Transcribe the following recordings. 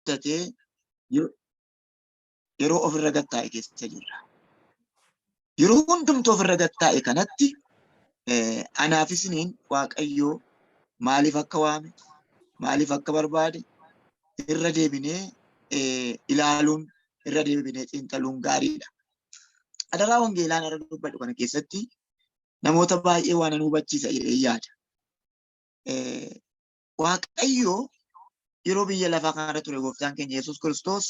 guddatee yeroo ofirra gattaa'e keessa jirra. Yeroo hundumtuu ofirra gattaa'e kanatti anaaf isiniin Waaqayyoo maaliif akka waame, maaliif akka barbaade irra deebinee ilaaluun, irra deebinee xiinxaluun gaariidha. Adaraa wangeelaan irra dubbadhu kana keessatti namoota baay'ee waan nu hubachiisa jedhee yaada. Waaqayyoo yeroo biyya lafaa kanarra ture gooftaan keenya Yesuus Kiristoos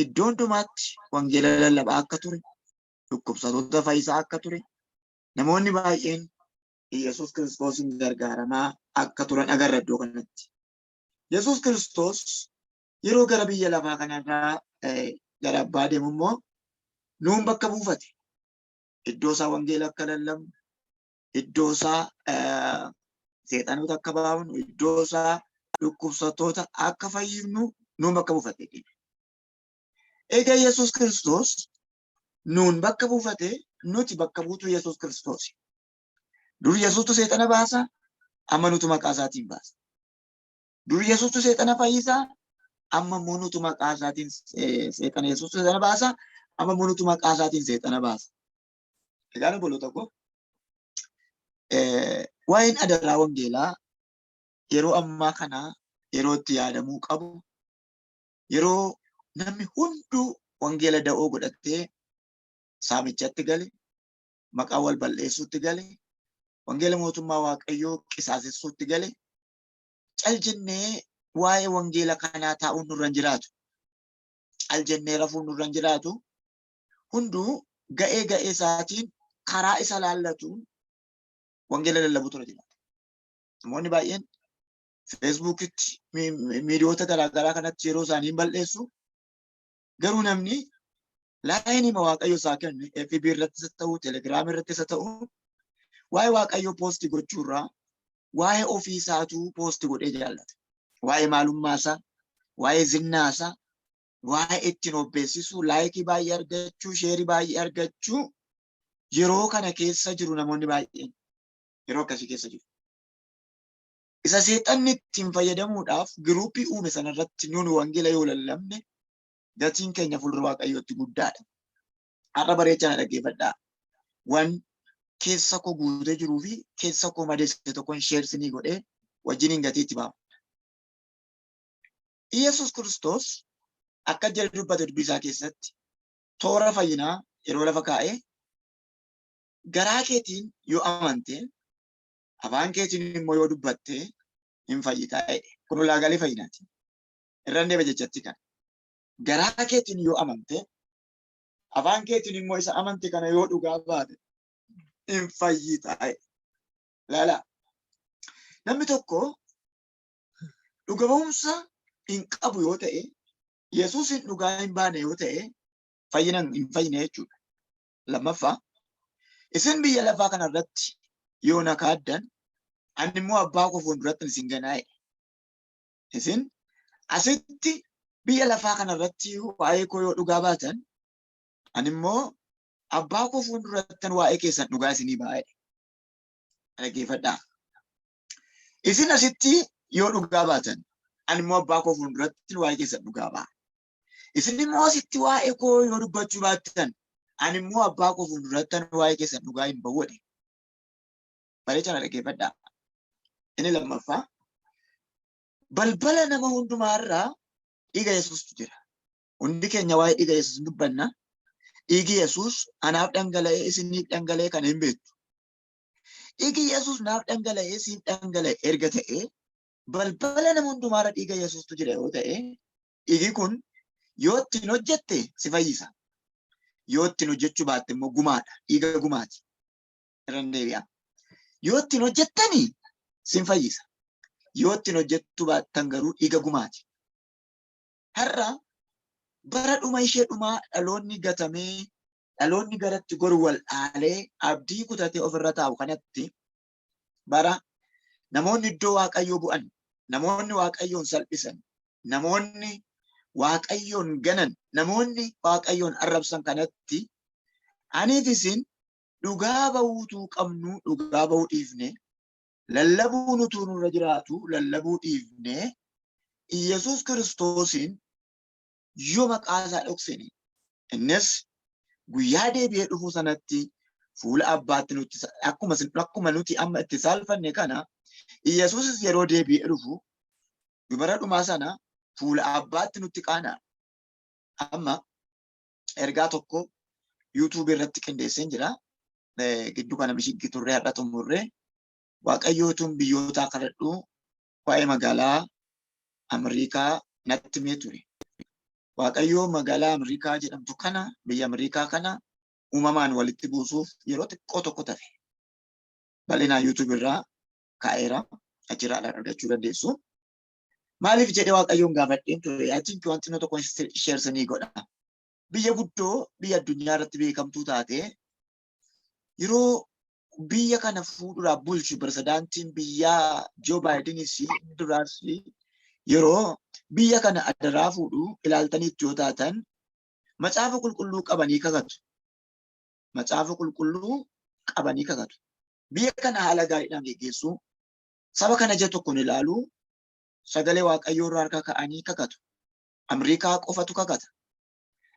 iddoo hundumaatti wangeela lallabaa akka ture, dhukkubsattoota fayyisaa akka ture, namoonni baay'een Yesuus Kiristoosin gargaaramaa akka turan agarra iddoo kanatti. Yesuus Kiristoos yeroo gara biyya lafaa kanarraa gara abbaa deemu immoo nuun bakka buufate. Iddoo isaa wangeela akka lallabnu, iddoo isaa seexanoota akka baafnu, iddoo isaa dhukkubsattoota akka fayyifnu nuun bakka buufate. Egaa Yesuus Kiristoos nuun bakka buufate, nuti bakka buutuu Yesuus Kiristoos. Dur Yesuustu seexana baasa, amma nutu maqaa isaatiin baasa. Dur Yesuustu seexana fayyisa, amma immoo nutu maqaa isaatiin seexana Yesuustu seexana baasa, amma immoo nutu maqaa isaatiin seexana baasa. Egaa obboloota koo waa'een adaraa wangeelaa yeroo ammaa kana yeroo itti yaadamuu qabu, yeroo namni hunduu wangeela da'oo godhatee saamichatti gale, maqaa wal balleessuutti gale, wangeela mootummaa Waaqayyoo qisaasessuutti gale, cal jennee waa'ee wangeela kanaa taa'uun nurra hin jiraatu. Cal jennee rafuun nurra hin jiraatu. Hunduu ga'ee isaatiin karaa isa laallatuun wangeela lallabuu tura jiraata. Namoonni baay'een Feesbuukitti, miidiyoota garaagaraa kanatti yeroo isaanii balleessu, garuu namni laayinii Waaqayyo isaa kenne FB irrattis haa ta'u, Telegiraam irrattis haa ta'u, waa'ee Waaqayyoo poostii gochuurraa waa'ee ofii isaatuu poostii godhee jaallata. Waa'ee maalummaa isaa, waa'ee zinnaa isaa, waa'ee ittiin of beeksisuu, laayikii baay'ee argachuu, sheerii baay'ee argachuu yeroo kana keessa jiru namoonni baay'een. Yeroo akkasii keessa jiru. Isa seexanni ittiin fayyadamuudhaaf giruupii uume sanarratti nuuni wangeela yoo lallabne gatiin keenya fuuldura Waaqayyootti guddaadha. Har'a bareechaa dhaggeeffadhaa. Waan keessa koo guutee jiruu fi keessa koo madeesse tokkoon sheersinii godhee wajjiniin gatii itti baafna. Yesuus Kiristoos akka jedhe dubbate dubbii isaa keessatti toora fayyinaa yeroo lafa kaa'ee garaa keetiin yoo amante, afaan keetiin immoo yoo dubbatte hin fayyitaa jedhe. Kun ulaagaalee fayyinaati. Irra deebi'ee jechatti kana. Garaa keetiin yoo amante, afaan keetiin immoo isa amante kana yoo dhugaa baate hin fayyitaa jedhe. Laala. Namni tokko dhuga ba'umsa hin qabu yoo ta'e, Yesuusin dhugaa hin baane yoo ta'e, fayyina hin fayyine jechuudha. Lammaffaa, isin biyya lafaa kanarratti yoo na kaaddan, ani immoo abbaa koo fuulduratti isin ganaa'e. Isin asitti biyya lafaa kanarratti waa'ee koo yoo dhugaa baatan, ani immoo abbaa koo fuulduratti waa'ee keessan dhugaa isinii baa'e. Dhaggeeffadhaa. Isin asitti yoo dhugaa baatan, ani immoo abbaa koo fuulduratti waa'ee keessan dhugaa ba'a. Isin immoo asitti waa'ee koo yoo dubbachuu baattan, ani immoo abbaa koo fuulduratti waa'ee keessan dhugaa hin ba'u. Bareechaa dhaggeeffadhaa. Inni lammaffaa, balbala nama hundumaarraa dhiiga Yesuustu jira. Hundi keenya waa'ee dhiiga Yesuus dubbanna. Dhiigi Yesuus anaaf dhangala'ee isiniif dhangala'ee kan hin beektu. Dhiigi Yesuus naaf dhangala'ee siif dhangala'e erga ta'ee, balbala nama hundumaarra dhiiga Yesuustu jira yoo ta'e, dhiigi kun yoo ittiin hojjette si fayyisa. Yoo ittiin hojjechuu baatte immoo gumaadha. Dhiiga gumaati. Irra deebi'a. Yoo ittiin hojjettanii sin fayyisa. Yoo ittiin hojjettuu baattan garuu dhiiga gumaati. Har'a bara dhuma ishee dhumaa dhaloonni gatamee, dhaloonni garatti goru wal dhaalee abdii kutatee ofirra taa'u kanatti bara namoonni iddoo Waaqayyoo bu'an, namoonni Waaqayyoon salphisan, namoonni Waaqayyoon ganan, namoonni Waaqayyoon arrabsan kanatti aniif isin dhugaa ba'uutuu qabnu dhugaa ba'uu dhiifne, lallabuu nutuu nurra jiraatu lallabuu dhiifne, Yesuus Kiristoosin yoo maqaa isaa dhoksine innis guyyaa deebi'ee dhufu sanatti fuula abbaatti nutti akkuma nuti amma itti saalfanne kana Yesuusis yeroo deebi'ee dhufu dubara dhumaa sana fuula abbaatti nutti qaana. Amma ergaa tokko YouTube irratti qindeesseen jira. Gidduu kana bishiggi turree hadha xumurree Waaqayyootuun biyyootaa kadhadhu waa'ee magaalaa Ameerikaa natti himee ture. Waaqayyoo magaalaa Ameerikaa jedhamtu kana biyya Ameerikaa kana uumamaan walitti buusuuf yeroo xiqqoo tokko tafe. Bal'inaan YouTube irraa kaa'eera. Achirraadhaan argachuu dandeessu. Maaliif jedhee Waaqayyoon gaafadheen ture? Yaachiin wanti nu tokko sheersanii godha. Biyya guddoo biyya addunyaa irratti beekamtuu taate yeroo biyya kana fuudhuudhaaf bulchu pirezidaantiin biyyaa Joo Baayidenis duraas yeroo biyya kana adaraa fuudhu ilaaltaniitti yoo taatan macaafa qulqulluu qabanii kakatu. Macaafa qulqulluu qabanii kakatu. Biyya kana haala gaariidhaan geggeessu. Saba kana ija tokkoon ilaalu sagalee Waaqayyoo irraa harka ka'anii kakatu. Ameerikaa qofatu kakata.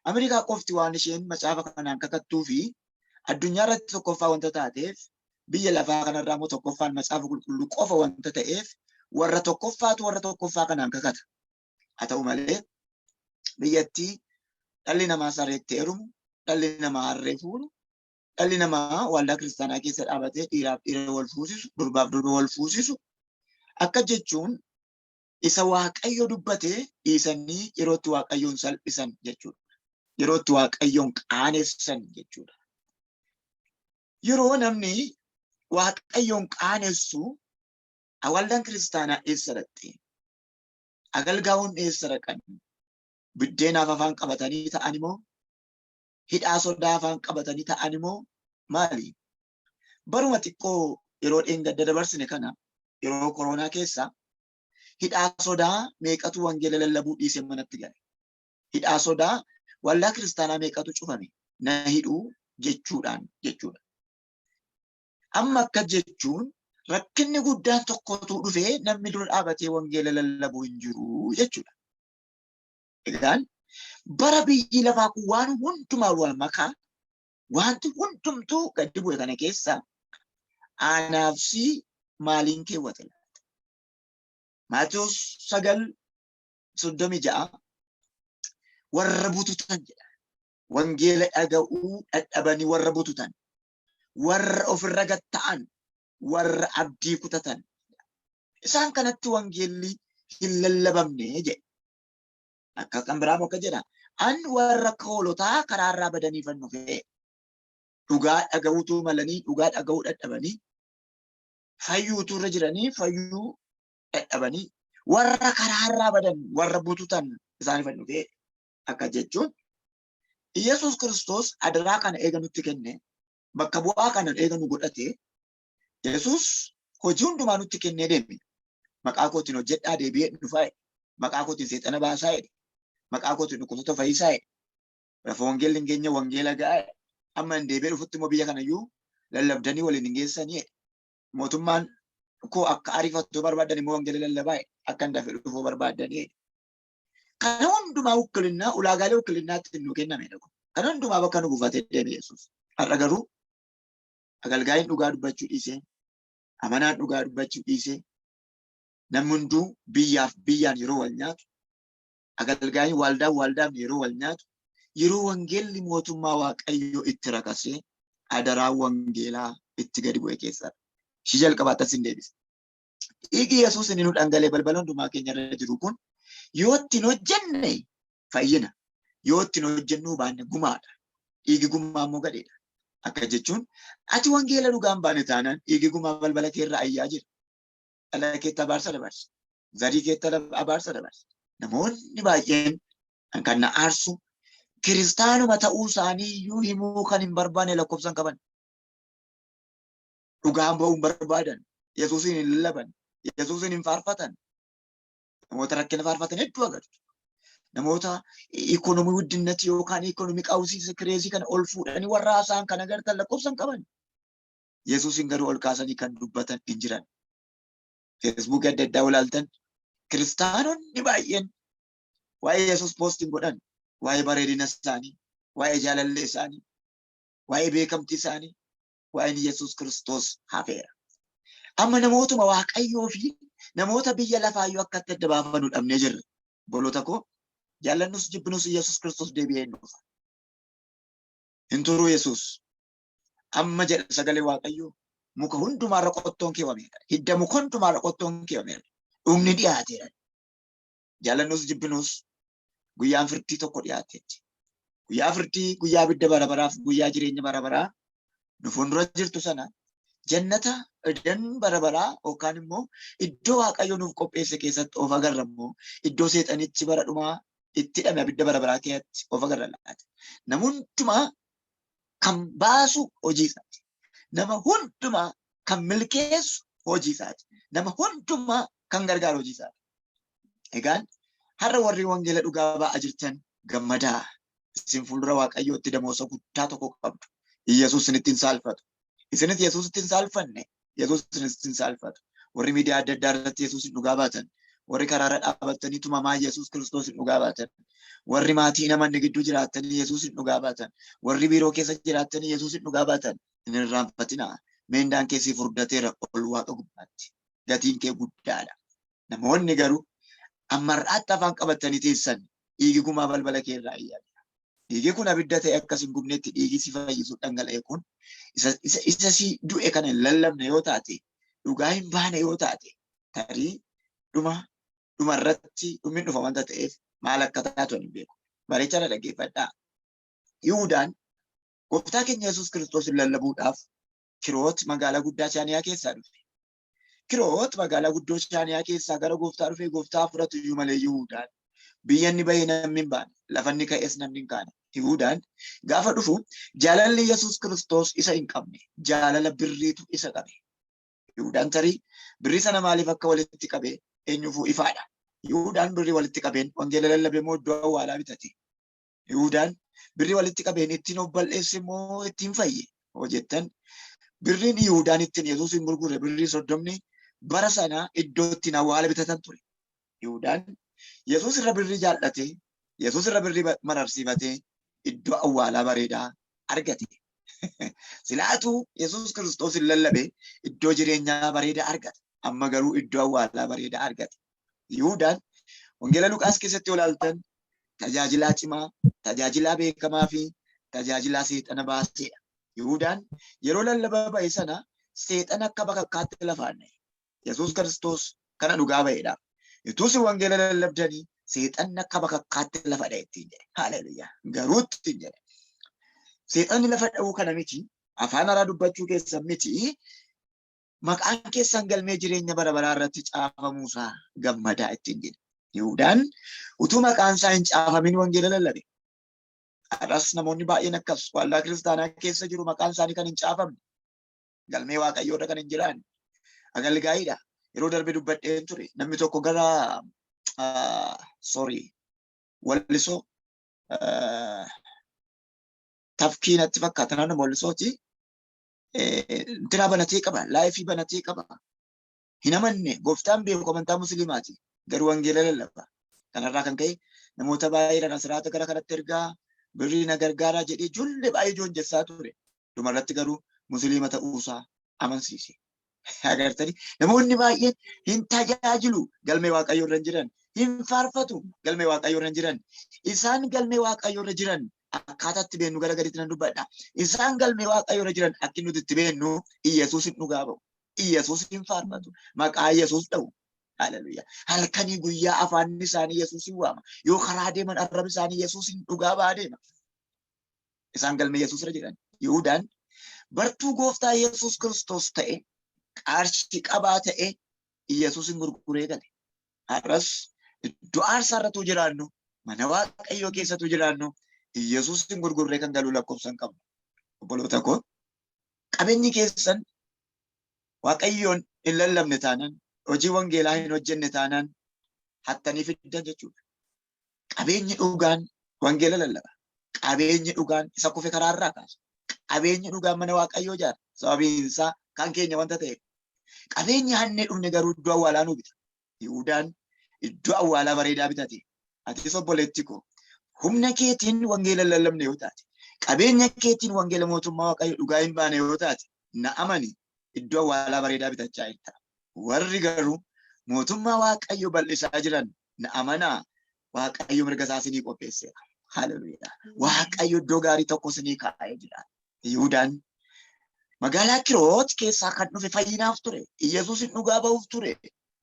Ameerikaa qofti waan isheen macaafa kanaan kakattuu fi addunyaa irratti tokkoffaa wanta taateef biyya lafaa kanarraa immoo tokkoffaan macaafa qulqulluu qofa wanta ta'eef warra tokkoffaa kanaan kakata. Haa ta'u malee biyyattii dhalli namaa sarreetti heerumu, dhalli namaa harree fuudhu, dhalli namaa waldaa kiristaanaa keessa dhaabatee dhiiraaf dhiira wal fuusisu, durbaaf durba wal fuusisu. Akka jechuun isa Waaqayyo dubbatee dhiisanii yerootti Waaqayyoon salphisan jechuudha. Yerootti Waaqayyoon qaanessan jechuudha. Yeroo namni Waaqayyoon qaanessu waldaan kiristaanaa eessa dhaqxe? Agalgaa'uun eessa dhaqan? Biddeenaaf afaan qabatanii ta'an immoo hidhaa sodaa afaan qabatanii ta'an immoo maali? Baruma xiqqoo yeroo dheengadda dabarsine kana yeroo koronaa keessa hidhaa sodaa meeqatu wangeela lallabuu dhiisee manatti gale? Hidhaa sodaa waldaa kiristaanaa meeqatu cufame? Na hidhuu jechuudha. Amma akka jechuun rakkinni guddaan tokkotu dhufee namni dura dhaabatee wangeela lallabuu hin jiru jechuudha. Egaan bara biyyi lafaa kun waan hundumaa wal makaa wanti hundumtuu gadi bu'e kana keessa anaaf si maaliin keewwate laata? Maatiyos 9:36 warra bututan jedha. Wangeela dhaga'uu dadhabanii warra bututan, warra ofirra gatta'an, warra abdii kutatan. Isaan kanatti wangeelli hin lallabamne jedhe. Akka kan biraa akka jedha. An warra koolotaa karaarraa badaniifan dhufe. Dhugaa dhaga'uutu malanii dhugaa dhaga'uu dadhabanii fayyuutu irra jiranii fayyuu dadhabanii warra karaarraa badan warra bututan isaaniifan dhufe. Akka jechuun Yesuus Kiristoos adaraa kana eega nutti kenne bakka bu'aa kana eega nu godhate Yesuus hojii hundumaa nutti kennee deeme. Maqaa kootiin hojjedhaa deebi'ee dhufaa. Maqaa kootiin seexana baasaa. Maqaa kootiin dhukkubsattoota fayyisaa. Lafa wangeelli hin geenye wangeela ga'aa. Amma hin deebi'ee dhufutti immoo biyya kanayyuu lallabdanii waliin hin geessanii. Mootummaan koo akka ariifattuu barbaadan immoo wangeela lallabaa. Akka hin dafee dhufuu barbaadanii. Kana hundumaa ukkilinaa ulaagaalee ukkilinaatti nu kenname. Kana hundumaa bakka nu buufatee deeme Yesuus. Har'a garuu agalgaa'iin dhugaa dubbachuu dhiisee, amanaan dhugaa dubbachuu dhiisee, namni hunduu biyyaaf biyyaan yeroo wal nyaatu, agalgaa'iin waldaan yeroo wal nyaatu, yeroo wangeelli mootummaa Waaqayyoo itti rakasee adaraa wangeelaa itti gadi bu'e keessadha. Ishii jalqabaattas hin deebise. Dhiigi Yesuus inni nu dhangalee balbala hundumaa keenya irra jiru kun yoo ittiin hojjenne fayyina. Yoo ittiin hojjennuu baanne gumaadha. Dhiigi gumaa immoo gadheedha. Akka jechuun ati wangeela dhugaan baane taanaan dhiigi gumaa balbala kee irra ayyaa jira. Dhala keetti abaarsa dabarsa. Zarii keetti abaarsa dabarsa. Namoonni baay'een kan na aarsu kiristaanuma ta'uu isaanii iyyuu himuu kan hin barbaanne lakkoofsan qaban. Dhugaan ba'uu hin barbaadan. Yesuusin hin lallaban. Yesuusin hin faarfatan. Namoota rakkina faarfatan hedduu agartu. Namoota ikonomii guddinatti yookaan ikonomii qawwisiisa kireesii kana ol fuudhanii warra haasa'an kan agartan lakkoofsan qaban. Yesuusin garuu ol kaasanii kan dubbatan hin jiran. Feesbuukii adda addaa ilaaltan Kiristaanonni baay'een waa'ee Yesuus poostiin godhan, waa'ee bareedina isaanii, waa'ee jaalallee isaanii, waa'ee beekamtii isaanii, waa'een Yesuus Kiristoos hafeera. Amma namootuma Waaqayyoo fi namoota biyya lafaayyuu akka adda baafanu dhabnee jirra. Obboloota koo jaallannus jibbinus Yesuus Kiristoos deebi'ee hin dhufa. Hin turu Yesuus. Amma jedha sagalee Waaqayyoo muka hundumaarra qottoon keewwameera. Hidda muka hundumaarra qottoon keewwameera. Dhumni dhiyaateera. Jaallannus jibbinus guyyaan firdii tokko dhiyaateetti. Guyyaa firdii, guyyaa abidda bara baraaf guyyaa jireenya bara baraa nu fuuldura jirtu sana jannata idan bara baraa yookaan immoo iddoo Waaqayyo nuuf qopheesse keessatti of agarra immoo iddoo seexanichi bara dhumaa itti hidhame abidda bara baraa keessatti of agarra laata. Nama hundumaa kan baasu hojii isaati. Nama hundumaa kan milkeessu hojii isaati. Nama hundumaa kan gargaaru hojii isaati. Egaan har'a warri wangeela dhugaa ba'aa jirtan gammadaa. Isin fuuldura Waaqayyootti damoosa guddaa tokko qabdu. Yesuus isinitti hin saalfatu. Isinis Yesuus ittiin saalfanne, Yesuus isinis ittiin saalfatu. Warri miidiyaa adda addaa irratti Yesuus dhugaa baatan, warri karaarra dhaabbatanii tumamaa Yesuus Kiristoos dhugaa baatan, warri maatii namanni gidduu jiraatanii Yesuus dhugaa baatan, warri biiroo keessa jiraatanii Yesuus dhugaa baatan. Hin irraanfatinaa. Meendaan keessi furdateera ol Waaqa gubbaatti. Gatiin kee guddaadha. Namoonni garuu ammarraatti afaan qabatanii teessan dhiigi gumaa balbala kee irraa iyyaadha. Dhiigi kun abidda ta'e akkas hin gubnetti dhiigi si fayyisuu dhangala'e kun isa si du'e kana hin lallabne yoo taate dhugaa hin baane yoo taate tarii dhumarratti dhummin dhufa wanta ta'eef maal akka taatu hin beeku. Bareechana dhaggeeffadhaa. Yihuudaan gooftaa keenya Yesuus Kiristoos lallabuudhaaf Kiroot magaalaa guddaa Chaaniyaa keessaa dhufe. Kiroot magaalaa guddoo Chaaniyaa keessaa gara gooftaa dhufe gooftaa fudhatu iyyuu malee Yihuudaan biyya inni bahee namni hin baane lafa inni ka'es namni hin kaane. Yihuudaan gaafa dhufu jaalalli Yesuus Kiristoos isa hin qabne jaalala birriitu isa qabe. Yihuudaan tarii birrii sana maaliif akka walitti qabe eenyuufuu ifaadha. Yihuudaan birrii walitti qabeen wangeela lallabee moo iddoo awwaalaa bitate. Yihuudaan birrii walitti qabeen ittiin of balleesse moo ittiin fayye hojjettan. Birriin Yihuudaan ittiin Yesuus hin gurgurre birrii 30 bara sana iddoo ittiin awwaala bitatan ture. Yihuudaan Yesuus irra birrii jaallate, Yesuus irra birrii mararsiifate iddoo awwaalaa bareedaa argate. Silaatu Yesuus Kiristoos hin lallabe iddoo jireenyaa bareedaa argate. Amma garuu iddoo awwaalaa bareedaa argate. Yihuudaan wangeela Luqaas keessatti olaaltan tajaajilaa cimaa, tajaajilaa beekamaa fi tajaajilaa seexana baaseedha. Yihuudaan yeroo lallabaa ba'e sana seexana akka bakakkaatti lafaanne. Yesuus Kiristoos kana dhugaa ba'eedha. Yesuus wangeela lallabdanii seexanni akka bakakkaatti lafa dha'e ittiin jedhe. Haaleluyyaa. Garuu ittiin jedhe. Seexanni lafa dha'uu kana miti afaan haaraa dubbachuu keessan miti maqaan keessan galmee jireenya bara baraa irratti caafamuusaa gammadaa ittiin jedhe. Yihuudaan utuu maqaan isaa hin caafamin wangeela lallabe. Har'as namoonni baay'een akkas waldaa kiristaanaa keessa jiru maqaan isaanii kan hin caafamne. Galmee Waaqayyoodha kan hin jiraanne. Agalgaayiidha. Yeroo darbe dubbadheen ture namni tokko gara wallisoo tafkii natti fakkaata naannoo wallisooti. Intira banatee qaba, laayifii banatee qaba. Hin amanne gooftaan beeku amantaa musliimaati. Garuu wangeela lallaba. Kanarraa kan ka'e namoota baay'eedhaan asirraata gara kanatti ergaa birrii na gargaaraa jedhee ijoollee baay'ee ijoonjessaa ture. Dhumarratti garuu musliima ta'uusaa amansiise. Agartanii namoonni baay'een hin tajaajilu galmee Waaqayyoo irra jiran, hin faarfatu galmee Waaqayyoo irra jiran. Isaan galmee Waaqayyoo irra jiran akkaataa itti beennu gara gadiitti nan dubbadha. Isaan galmee Waaqayyoo irra jiran akka nuti itti beennu Iyesuus hin dhugaa ba'u. Iyesuus hin faarfatu. Maqaa Iyesuus dha'u. Hallelujah. Halkanii guyyaa afaan isaanii Yesuus hin waama. Yoo karaa deeman arraba isaanii Yesuus hin dhugaa ba'aa deema. Isaan galmee Yesuus irra jiran. Yihuudaan bartuu gooftaa Yesuus Kiristoos ta'e qarshii qabaa ta'e Iyesuus hin gurguree gale. Har'as iddoo aarsaa irratti jiraannu mana Waaqayyoo keessatti jiraannu Iyesuus hin gurgurree kan galuu lakkoofsan qabnu. Obboloota koo qabeenyi keessan Waaqayyoon hin lallabne taanaan hojii wangeelaa hin hojjenne taanaan hattanii fiddan jechuudha. Qabeenyi dhugaan wangeela lallaba. Qabeenyi dhugaan isa kufe karaarraa kaasa. Qabeenyi dhugaan mana Waaqayyoo ijaara. Sababiin isaa kan keenya wanta ta'eef. Qabeenyi hannee dhufne garuu iddoo awwaalaa nu bita. Yihuudaan iddoo awwaalaa bareedaa bitate. Atis obboleetti koo humna keetiin wangeela lallabne yoo taate, qabeenya keetiin wangeela mootummaa Waaqayyo dhugaa hin baane yoo taate, na amani iddoo awwaalaa bareedaa bitachaa jirta. Warri garuu mootummaa Waaqayyo bal'isaa jiran na amanaa Waaqayyo mirga isaa isinii qopheesseera. Haleluuyaa. Waaqayyo iddoo gaarii tokko isinii kaa'ee jira. Yihuudaan magaalaa Kiroot keessaa kan dhufe fayyinaaf ture. Yesuusin dhugaa ba'uuf ture.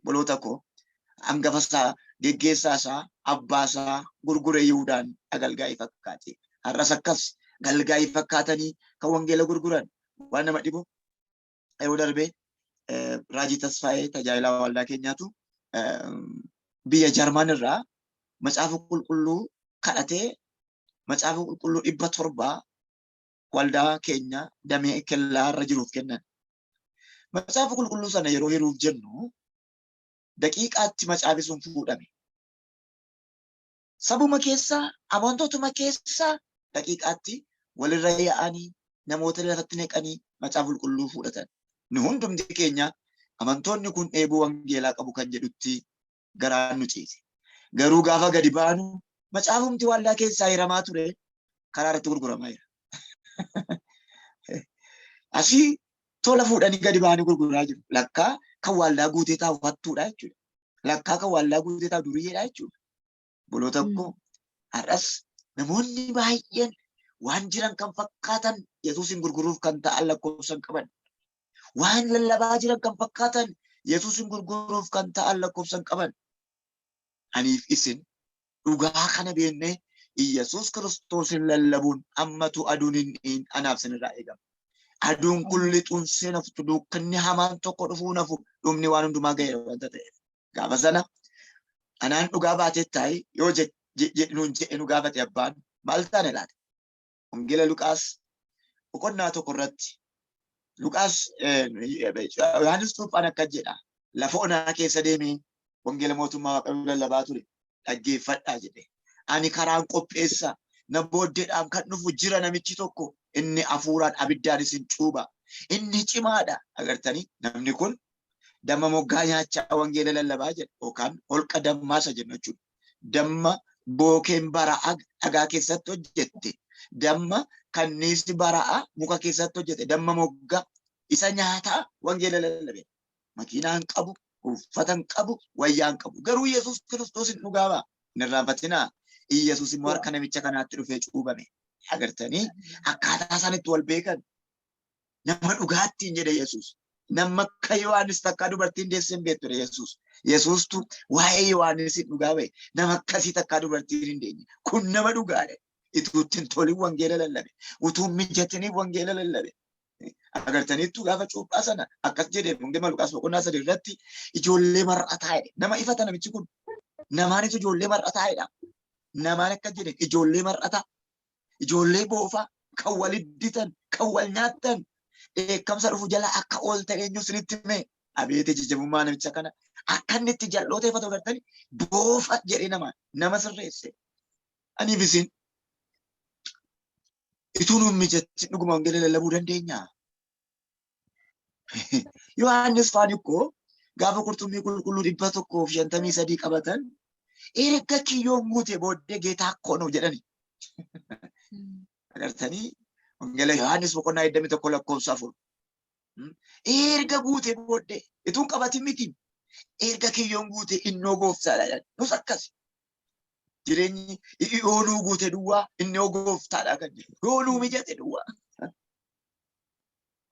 Boloota koo hangafa isaa, geggeessaa isaa, abbaa isaa gurgure Yihuudaan agalgaa'ii fakkaate. Har'as akkas galgaa'ii fakkaatanii kan wangeela gurguran waan nama dhibu. Yeroo darbee Raajii Tasfaayee tajaajilaa waldaa keenyaatu biyya Jarman irraa macaafa qulqulluu kadhatee macaafa qulqulluu 700 waldaa keenya damee kellaa irra jiruuf kennan. Macaafa qulqulluu sana yeroo hiruuf jennu daqiiqaatti macaafi sun fuudhame. Sabuma keessaa, amantootuma keessaa daqiiqaatti walirra yaa'anii namoota lafatti neqanii macaafa qulqulluu fudhatan. Nu hundumti keenya amantoonni kun dheebuu wangeelaa qabu kan jedhutti garaan nu ciise. Garuu gaafa gadi baanu macaafumti waldaa keessaa hiramaa ture karaa irratti gurguramaa jira. Asii tola fuudhanii gadi baanii gurguraa jiru. Lakkaa kan waldaa guutee taa'u hattuudha jechuudha. Lakkaa kan waldaa guutee taa'u duriyyeedha jechuudha. Boloota koo har'as namoonni baay'een waan jiran kan fakkaatan Yesuusin gurguruuf kan ta'an lakkoofsan qaban. Waan lallabaa jiran kan fakkaatan Yesuusin gurguruuf kan ta'an lakkoofsan qaban. Aniif isin dhugaa kana beennee Yesuus Kiristoosin lallabuun ammatu aduun hin anaaf sinirraa eegama. Aduun kun lixuun seenaftu dukkanni hamaan tokko dhufuu nafu dhumni waan hundumaa ga'eera wanta ta'eef. Gaafa sana anaan dhugaa baatee taa'e yoo nuun jedhe nu gaafate abbaan maal taane laata? Wangeela Luqaas boqonnaa tokko irratti Luqaas Yohaannis Cuuphaan akka jedha lafa onaa keessa deemee wangeela mootummaa Waaqayyoo lallabaa ture dhaggeeffadhaa jedhe. Ani karaan qopheessa na booddeedhaan kan dhufu jira namichi tokko inni hafuuraan abiddaan isin cuuba. Inni cimaadha. Agartanii namni kun damma moggaa nyaachaa wangeela lallabaa jedha yookaan holqa dammaasa jenna jechuudha. Damma bookeen bara'aa dhagaa keessatti hojjette. Damma kanniisi bara'aa muka keessatti hojjette. Damma moggaa isa nyaataa wangeela lallabe. Makiinaan qabu, uffatan qabu, wayyaan qabu. Garuu Yesuus Kiristoosin dhugaa ba'a. Hin irraanfatinaa. Yesuus immoo harka namicha kanaatti dhufee cuubame. Agartanii akkaataa isaanitti wal beekan. Nama dhugaattiin jedhe Yesuus. Nama akka Yohaannis takkaa dubartiin deessee hin beekture Yesuus. Yesuustu waa'ee Yohaannisiin dhugaa ba'e. Nama akkasii takkaa dubartiin hin deenye. Kun nama dhugaadha. Ituutti hin tolin wangeela lallabe. Utuu hin mijatiniif wangeela lallabe. Agartaniittu gaafa cuuphaa sana akkas jedhee wangeela Luqaas boqonnaa 3 irratti ijoollee mar'ataa jedhe. Nama ifata namichi kun. Namaanis ijoollee mar'ataa jedha. Namaan akka jedhe ijoollee mar'ataa. Ijoollee boofaa kan wal idditan, kan wal nyaattan. Dheekkamsa dhufu jala akka ooltan eenyu isinitti hime. Abeete jajjabummaa namicha kana. Akka inni itti jal'oota ifatu agartanii boofa jedhee nama sirreesse. Aniif isin ituu nuun mijatti dhuguma wangeela lallabuu dandeenya. Yohaannis Faanikkoo gaafa qurxummii qulqulluu 153 qabatan erga kiyyoon guute booddee geetaa akkoo jedhani. Agartanii wangeela Yohaannis boqonnaa 21 lakkoofsa 4. Erga guute booddee ituun qabatin miti. Erga kiyyoon guute innoo gooftaadha. Nus akkas. Jireenyi yoonuu guute duwwaa innoo gooftaadha kan jedhu. Yoonuu mijate duwwaa.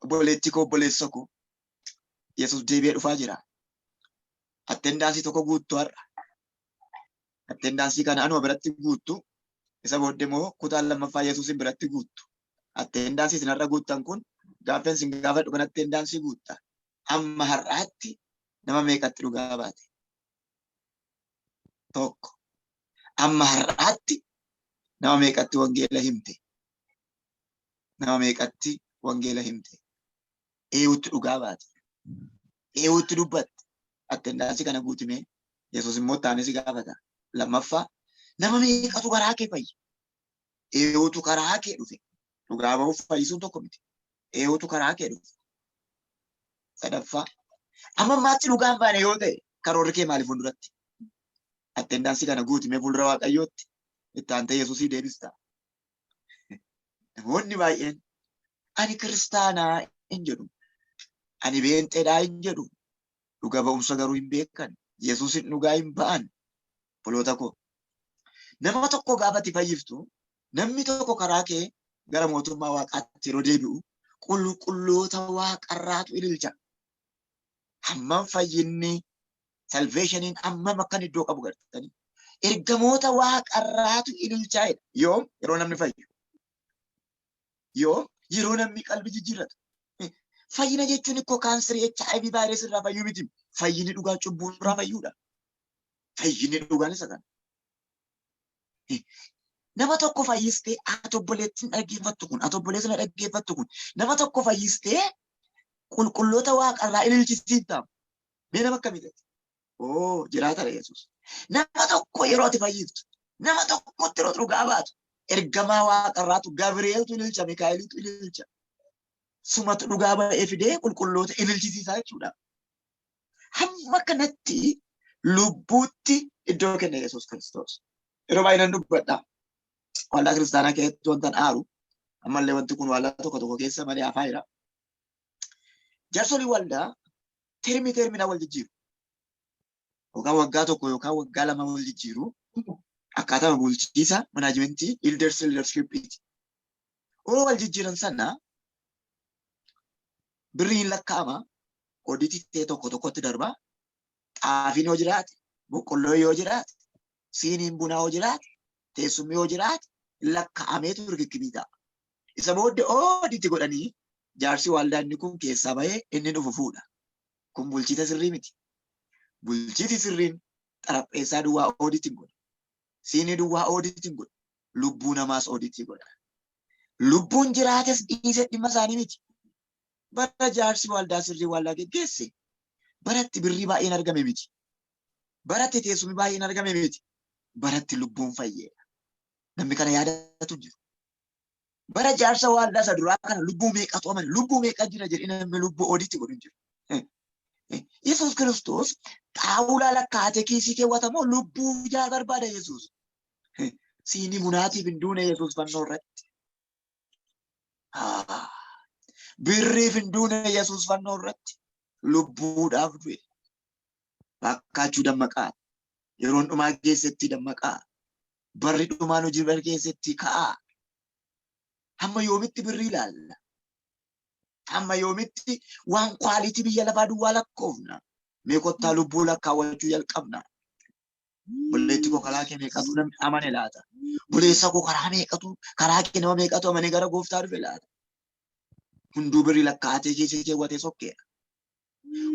Obboleetti koo obboleessa koo Yesuus deebi'ee dhufaa jira. Attendaansii tokko guuttu har'a. Attendaansii kana anuma biratti guuttu. Isa booddee immoo kutaan lammaffaa Yesuusin biratti guuttu. Attendaansii isin har'a guuttan kun gaafa isin gaafadhu kan attendaansii guutta. Amma har'aatti nama meeqatti dhugaa baate? Tokko. Amma har'aatti nama meeqatti wangeela himte? Nama meeqatti wangeela himte? Eewutti dhugaa baate? Eewutti dubbatte? Attendaansii kana guutimee Yesuus immoo taanee si gaafata. Lammaffaa nama meeqatu karaa kee fayyi? Eewutu karaa kee dhufe. Dhugaa bahuuf fayyisuun tokko miti. Eewutu karaa kee dhufe. Sadaffaa amma ammaatti dhugaan baane yoo ta'e karoorri kee maaliif fuulduratti? attendaansii kana guutimee fuuldura Waaqayyootti itti aantee Yesuusii deebista. Namoonni baay'een ani kiristaanaa hin jedhu, ani beenxeedhaa hin jedhu, dhuga ba'umsa garuu hin beekan, Yesuusin dhugaa hin ba'an. Obboloota koo, nama tokko gaafatti fayyiftu, namni tokko karaa kee gara mootummaa Waaqaatti yeroo deebi'u, qulqulloota Waaqarraatu ililcha. Hammam fayyinni salveeshiniin hammam akkan iddoo qabu gartanii. Ergamoota Waaqarraatu ililchaa'edha. Yoom? Yeroo namni fayyu. Yoom? Yeroo namni qalbii jijjiirratu. Fayyina jechuun ikkoo kaanserii HIV vaayirasii irraa fayyuu miti. Fayyinni dhugaa cubbuu irraa fayyuudha. Fayyinni dhugaan isa kana. Nama tokko fayyistee ati obboleettiin dhaggeeffattu kun, ati obboleessa dhaggeeffattu kun, nama tokko fayyistee qulqulloota Waaqarraa ililchisiifta. Mee nama akkamitti? Oo, jiraatadha Yesuus. Nama tokko yeroo ati fayyiftu, nama tokkotti yeroo dhugaa baatu, ergamaa Waaqarraatu Gabri'eeltu ililcha, Mikaa'elitu ililcha. Sumatu dhugaa ba'ee fidee qulqulloota ililchisiisaa jechuudha. Hamma kanatti lubbuutti iddoo kenna Yesuus Kiristoos. Yeroo baay'inaan dubbadha. Waldaa kiristaanaa keessatti wantan aaru, ammallee wanti kun waldaa tokko tokko keessa malee hafaa jira. Jaarsolii waldaa termina wal jijjiiru. Yookaan waggaa tokko yookaan waggaa lama wal jijjiiru. Akkaataa bulchiisa manaajimentii leadershipiti. Yeroo wal jijjiiran sana birriin lakkaa'ama. Odiitii ta'e tokko tokkotti darba. Xaafiin yoo jiraate, boqqolloo yoo jiraate, siiniin bunaa yoo jiraate, teessumni yoo jiraate, lakkaa'ameetu hirkikkibii ta'a. Isa booddee odiitti godhanii jaarsi waldaa inni kun keessaa bahee inni dhufu fuudha. Kun bulchiisa sirrii miti. Bulchiisi sirriin xarapheessaa duwwaa odiitiin godha. Siinii duwwaa odiitiin godha. Lubbuu namaas odiitii godha. Lubbuun jiraates dhiise dhimma isaanii miti. Bara jaarsi waldaa sirrii waldaa geggeesse baratti birrii baay'een argame miti. Baratti teessumni baay'een argame miti. Baratti lubbuun fayyeedha. Namni kana yaadatu jiru. Bara jaarsa waldaa isa duraa kana lubbuu meeqatu amane, lubbuu meeqa jira jedhee namni lubbuu odiitti godhu jiru. Yesuus Kiristoos xaawulaa lakkaatee kiisii keewwatamoo lubbuu ijaa barbaada Yesuus. Siinii bunaatiif hin duune Yesuus fannoo irratti. Birriif hin duune Yesuus fannoo irratti. Lubbuudhaaf du'e. Bakkaachuu dammaqaa. Yeroon dhumaa keessatti dammaqaa. Barri dhumaan hojii bar keessatti ka'aa. Hamma yoomitti birrii ilaalla. Hamma yoomitti waan kwaalitii biyya lafaa duwwaa lakkoofna. Mee kottaa lubbuu lakkaawwachuu jalqabna. Bulleetti koo karaa kee meeqatu namni amane laata? Buleessa koo karaa kee nama meeqatu amane gara gooftaa dhufe laata? Hunduu birrii lakkaatee keessa keewwatee sokkeera.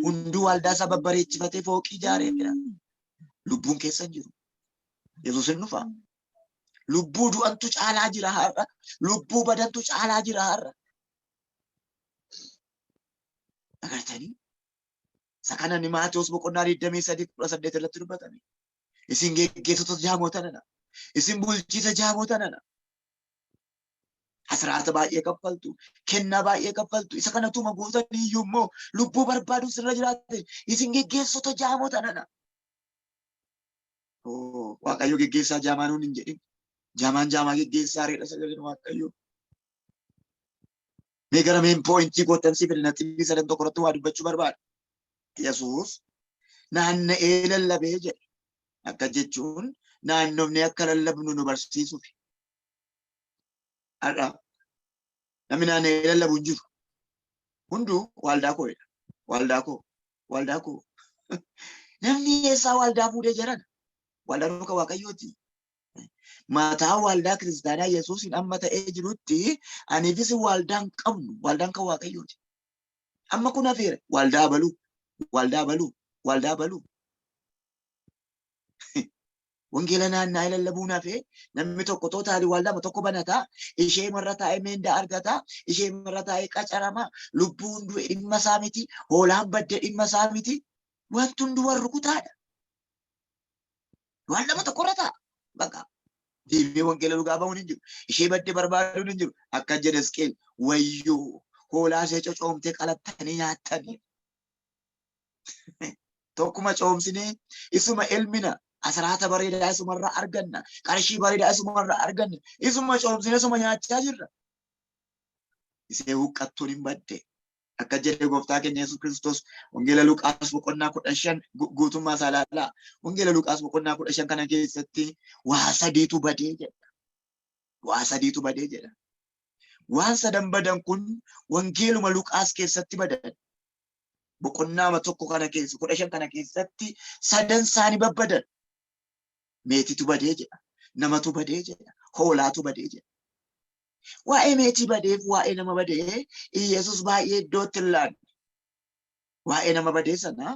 Hunduu waldaa isaa babbareechifatee fooqii ijaareera. Lubbuun keessa hin jiru. Yesuus hin dhufa. Lubbuu du'antu caalaa jira har'a. Lubbuu badantu caalaa jira har'a. Agartanii? Isa kana ni Maatewos boqonnaa 23:18 irratti dubbatame. Isin geggeessitoota jaamoota nana. Isin bulchiisa jaamoota nana. Asraata baay'ee kaffaltu, kennaa baay'ee kaffaltu. Isa kanatuma guutanii iyyuu immoo lubbuu barbaaduuf sirra jiraate. Isin geggeessitoota jaamoota nana. Waaqayyo geggeessaa jaamaa nuun hin jedhin. Jaamaan jaamaa geggeessaa reedha sagaleen Waaqayyo. Mee gara meen poointii gootansi fedhe natti sadan tokko irratti waa dubbachuu barbaada. Yesuus naanna'ee lallabee jedhe. Akka jechuun naannofnee akka lallabnu nu barsiisuuf. Har'a namni naanna'ee lallabu hin jiru. Hunduu waldaa koodha. Waldaa koo. Namni eessaa waldaa fuudhee jiran? Waldaa dhuka Waaqayyooti. Mataa waldaa kiristaanaa Yesuusin amma ta'ee jirutti aniifis waldaan qabnu, waldaan kan Waaqayyooti. Amma kun hafeera. Waldaa baluu. Wangeela naanna'ee lallabuun hafee namni tokko tootaalii waldaa tokko banataa, ishee marra taa'ee meendaa argataa, ishee marra taa'ee qacaramaa, lubbuun du'e dhimma isaa miti, hoolaan badde dhimma isaa miti, wanti hunduu warra rukutaadha. Waldaa tokko irra taa'a. Bakka deemee wangeela dhugaa ba'uun hin jiru. Ishee badde barbaaduun hin jiru. Akka jedhe Hisqeel wayyoo hoolaa ishee cocoomtee qalattanii nyaattanii. Tokkuma coomsinee isuma elmina Asraata bareedaa isumarraa arganna. Qarshii bareedaa isumarraa arganna. Isuma coomsine isuma nyaachaa jirra. Isee huqqattuun hin badde. Akka jedhe gooftaa keenya Yesuus Kiristoos wangeela Luqaas boqonnaa 15 guutummaa isaa ilaalaa. Wangeela Luqaas boqonnaa 15 kana keessatti waa sadiitu badee jedha. Waa sadiitu badee jedha. Waan sadan badan kun wangeeluma Luqaas keessatti badan. Boqonnaa tokko kana keessa 15 kana keessatti sadan isaanii babbadan. Meetitu badee jedha. Namatu badee jedha. Hoolaatu badee jedha. Waa'ee meetii badeef waa'ee nama badee Yesuus baay'ee iddootti ilaalla. Waa'ee nama badee sana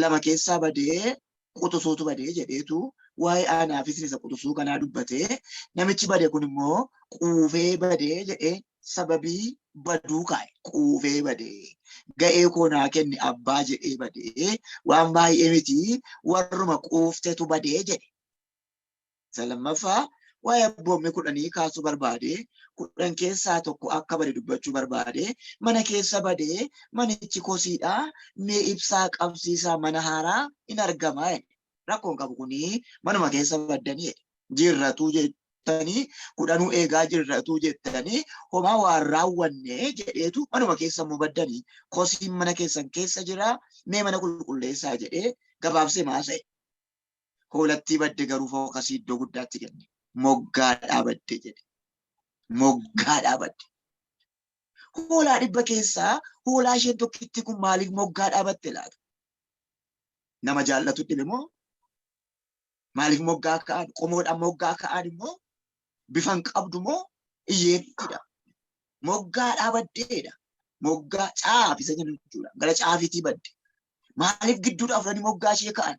lama keessaa badee quxisuutu badee jedheetu waa'ee aanaafis isa quxisuu kanaa dubbatee namichi badee kun immoo quufee badee jedhee sababii baduu kaa'e. Quufee badee ga'ee koo naa kenni abbaa jedhee badee waan baay'ee miti warruma quuftetu badee jedhe. Isa lammaffaa waa'ee abboommii 10 kaasuu barbaade 10 keessaa tokko akka bade dubbachuu barbaade mana keessa badee manichi kosiidha mee ibsaa qabsiisaa mana haaraa hin argamaa rakkoon qabu kuni manuma keessa baddanii jirratuu jettanii 10 eegaa jirratuu jettanii homaa waan raawwanne jedheetu manuma keessa immoo baddanii kosiin mana keessan keessa jira mee mana qulqulleessaa jedhee gabaabsee maasa'e. Hoolattii badde garuu fookasii iddoo guddaatti kenne. Moggaa dhaabadde jedhe. Moggaa dhaabadde. Hoolaa 100 keessaa hoolaa isheen tokkitti kun maaliif moggaa dhaabatte laata? Nama jaallatu dhibe moo? Maaliif moggaa ka'an? Qomoodhaan moggaa ka'an immoo bifan qabdu moo iyyeettidha? Moggaa dhaabaddeedha. Moggaa caafisa jechuudha. Gara caafitii badde. Maaliif gidduudhaaf dhani moggaa ishee ka'an?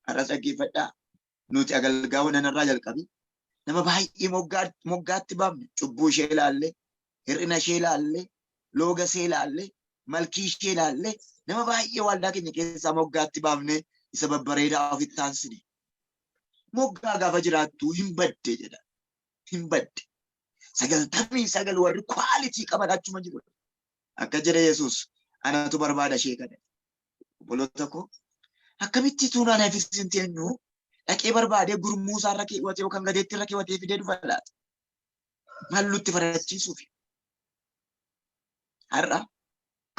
Har'a dhaggeeffadhaa. Nuti agalgaa wananarraa jalqabi. Nama baay'ee moggaatti baafne cubbuu ishee ilaalle, hir'ina ishee ilaalle, looga ishee ilaalle, malkii ishee ilaalle nama baay'ee waldaa keenya keessaa moggaatti baafne isa babbareedaa ofitti taansine. Moggaa gaafa jiraattu hin badde jedha. Hin badde. 99 warri kwaalitii qaban achuma jiru. Akka jedhe Yesuus anatu barbaada ishee kana. Obboloota koo akkamitti tuunaan hafisiin teenyu dhaqee barbaadee gurmuu isaarra keewwatee yookaan gadeetti irra keewwatee fidee dhufa laata? Maal nutti farachiisuuf? Har'a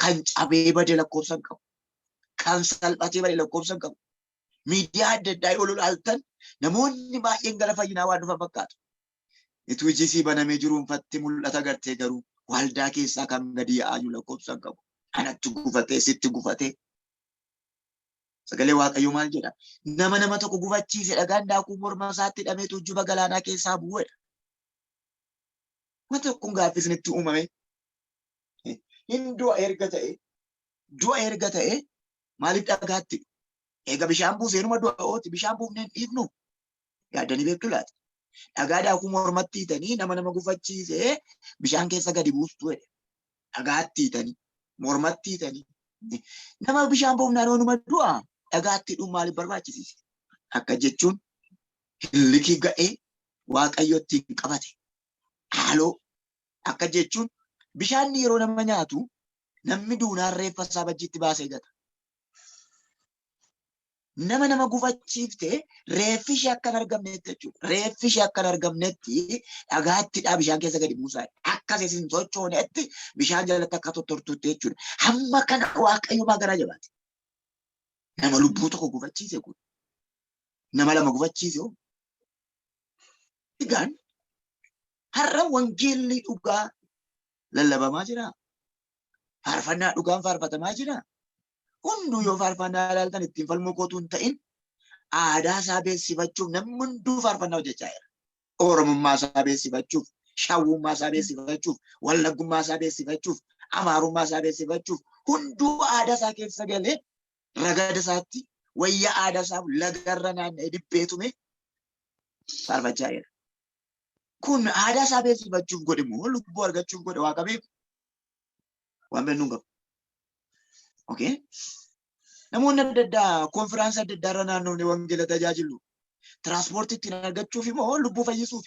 kan cabee bade lakkoofsan qabu. Kan salphatee bade lakkoofsan qabu. Miidiyaa adda addaa yoo ilaaltan namoonni baay'een gara fayyinaa waan dhufan fakkaatu. Ituu ijisii banamee jiruunfatti mul'ata gartee garuu waldaa keessaa kan gadi yaa'aa lakkoofsan qabu. Anatti gufatee sitti gufatee. Sagalee Waaqayyoo maal jedha? Nama tokko gufachiise dhagaan daakuu morma isaatti hidhamee tuujjuba galaanaa keessaa bu'eedha. Wanta tokkoon gaaffisnitti uumame. Du'a erga ta'e maaliif dhagaatti? Eega bishaan buusee numa du'a ooti bishaan buufneen dhiifnu yaaddanii beektu laata? Dhagaa daakuu mormatti hiitanii nama gufachiise bishaan keessa gadi buustu jedhe. Dhagaatti hiitanii mormatti hiitanii. Nama bishaan buufnaan numa du'a. Dhagaatti dhuun maaliif barbaachisiise? Akka jechuun hillikii ga'ee Waaqayyotti hin qabate. Haaloo akka jechuun bishaan yeroo nama nyaatu namni duunaan reeffa isaa bajjiitti baasee gata. Nama gufachiiftee reeffi ishee akka hin argamnetti jechuudha. Reeffi ishee akka hin argamnetti dhagaattidhaa bishaan keessa gadi buusaa. Akka isin sochoonetti bishaan jalatti akka tottortuutti jechuudha. Hamma kana Waaqayyo garaa jabaate. Nama lubbuu tokko gufachiise kun. Nama 2 gufachiise hoo. Egaan har'a wangeelli dhugaa lallabamaa jira. Faarfannaa dhugaan faarfatamaa jira. Hunduu yoo faarfannaa ilaaltan ittiin falmuu kootu hin ta'in aadaa isaa beeksifachuuf namni hunduu faarfannaa hojjechaa jira. Oromummaa isaa beeksifachuuf, shawwummaa isaa beeksifachuuf, wallaggummaa isaa beeksifachuuf, amaarummaa isaa beeksifachuuf hunduu aadaa isaa keessa galee ragada isaatti wayyaa aadaa isaaf lagarra naanna'ee dibbeetume faarfachaa jira. Kun aadaa isaa beeksifachuuf godhe moo lubbuu argachuuf godhe Waaqa beeku? Waan beeknu hin qabu. Okay? Namoonni adda addaa konfiraansii adda addaa irra naannofne wangeela tajaajilu. Tiraanspoortii ittiin argachuuf moo lubbuu fayyisuuf?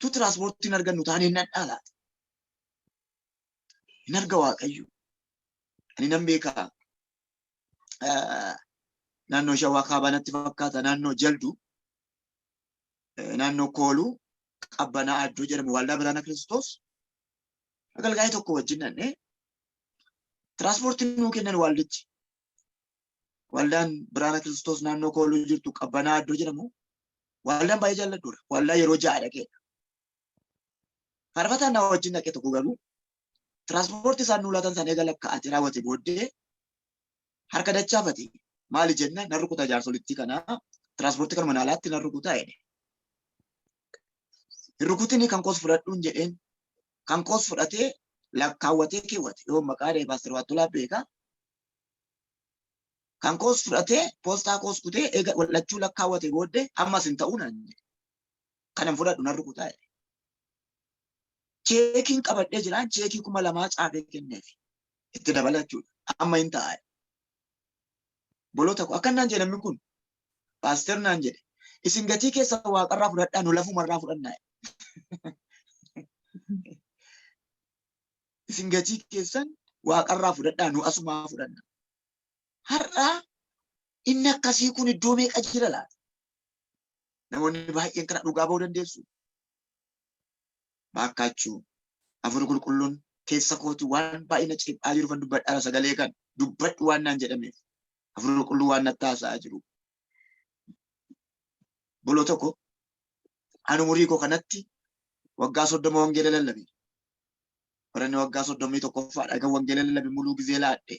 Tu tiraanspoortii hin argannu taanee nan dhaalaati. Hin arga Waaqayyo. Ani nan beekaa. naannoo Shawaa Kaabaatti fakkaata, naannoo Jalduu, naannoo Kooluu, Qabbanaa Adduu jedhamu waldaa Biraana Kiristoos agalgaa'ii tokko wajjin dhannee tiraanspoortii nuu kennan waldichi. Waldaan Biraana Kiristoos naannoo Kooluu jirtu Qabbanaa Adduu jedhamu waldaan baay'ee jaalladhuudha. Waldaa yeroo ja'a dhaqeedha. Faarfataan na wajjin dhaqee tokko garuu tiraanspoortii isaan nuu laatan sana eega lakkaa'atee raawwate booddee harka dachaafate maali jenna nan rukutaa jaarsolitti kanaa tiraanspoortii kanuma naalaatti nan rukutaa jedhe. Hin rukutini kan koos fudhadhuun jedheen kan koos fudhatee lakkaawwatee keewwate yoo maqaa dhahee Paaster Waattolaa beekaa. Kan koos fudhatee poostaa koos kutee eega wallachuu lakkaawwate booddee ammas hin ta'uu naan jedhe. Kanan fudhadhu nan rukutaa jedhe. Cheekiin qabadhee jiraan cheekii 2,000 caafee kenneef itti dabalachuudha. Amma hin ta'a. Boloota akkanaan jedhe namni kun paaster naan jedhe isin gatii keessa waaqarraa fudhadhaa nu lafumarraa fudhannaa. Isin gatii keessan waaqarraa fudhadhaa nu asumaa fudhanna. Har'aa inni akkasii kun iddoo meeqa jira laata? Namoonni baay'een kana dhugaa ba'uu dandeessu. Baakkaachuu Hafuurri Qulqulluun keessa kooti waan baay'ee na ciphaa jiru kan dubbadhaa sagalee kan dubbadhu waan naan jedhameef Hafuurri Qulqulluu waan natti haasa'aa jiru. Boloo tokko ani umurii koo kanatti waggaa 30 wangeela lallabe. Baranni waggaa 31 dhagaa wangeela lallabe muluu gizee laadhe.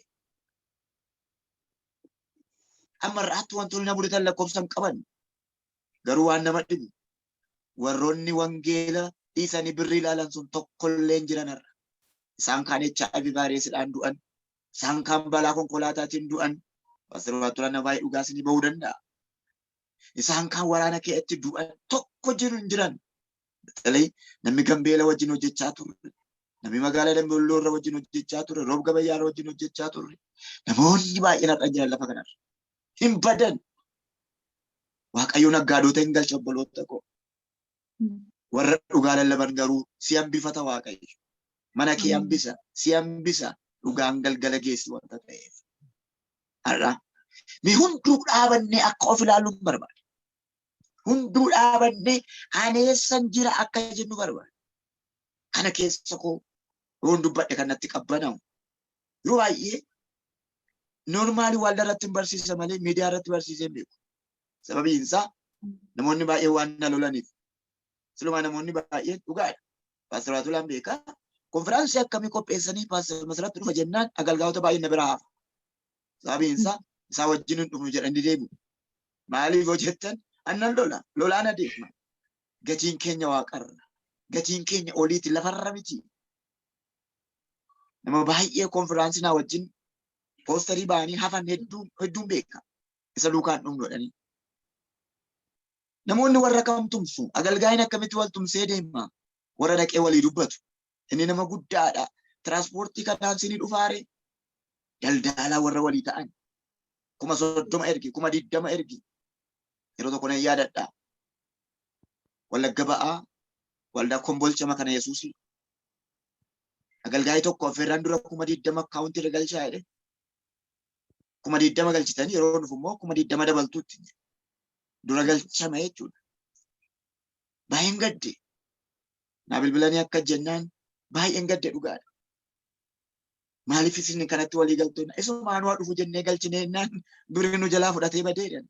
Amma irraatti wantoonni na mudatan lakkoofsan qaban garuu waan nama dhibu warroonni wangeela dhiisanii birrii ilaalan sun tokkollee hin jiran har'a. Isaan kaan HIV vaayireesiidhaan du'an, isaan kaan balaa konkolaataatiin du'an. Paaster Waattolaa nama baay'ee dhugaas ni ba'uu danda'a. Isaan kaan waraana keessatti du'an tokko jiru hin jiran. Batalee namni Gambeela wajjin hojjechaa turre, namni magaalaa Dambidolloo irra wajjin hojjechaa turre, Roob Gabayyaa irra wajjin hojjechaa turre. Namoonni baay'een har'a jiran lafa kanarra. Hin badan. Waaqayyoon aggaadota hin galcha obboloota koo. Warra dhugaa lallaban garuu si hambifata Waaqayyo. Mana kee hambisa, si hambisa dhugaan galgala geessi wanta ta'eef. Har'a mi hunduu dhaabannee akka of ilaaluun barbaada. Hunduu dhaabannee ani eessan jira akka jennu barbaada. Kana keessa koo yoon dubbadhe kanatti qabbanaa'u. Yeroo baay'ee normaalii waldaa irratti hin barsiisa malee miidiyaa irratti barsiisee hin beeku. Sababiin isaa namoonni baay'ee waan na lolaniif. Silumaa namoonni baay'een dhugaadha. Paaster Waattolaan beekaa. Konfiraansii akkamii qopheessanii Paaster Masratti dhufa jennaan agalgaa'ota baay'ee na biraa hafa. Sababiin isaa wajjin hin dhufnu jedhanii deemu. Maaliif hojjettan? Annan lolaan adeema. Gatiin keenya waaqarra. Gatiin keenya oliiti lafarra miti. Nama baay'ee konfiraansii naa wajjin poosterii ba'anii hafan hedduun beeka. Isa duukaan dhumnu jedhanii. Namoonni warra kam tumsu agalgaa'in akkamitti wal tumsee deema. Warra dhaqee walii dubbatu. Inni nama guddaadha. Tiraanspoortii kanaan sinii dhufaare. Daldalaa warra walii ta'an. 30 ergi, 20 ergi. Yeroo tokko nan yaadadha. Wallagga ba'aa waldaa Kombolcha makana Yesuusii. Agalgaa'ii tokko affeerraan dura 20 akkaawuntii irra galchaa jedhe. 20 galchitanii yeroo dhufu immoo 20 dabaltuutti. Dura galchama jechuudha. Baay'een gadde. Naa bilbilanii akka jennaan baay'een gadde dhugaadha. Maaliif isin kanatti walii galtoonni? Isumaan waa dhufu jennee galchinee naan durii nu jalaa fudhatee badeedhan.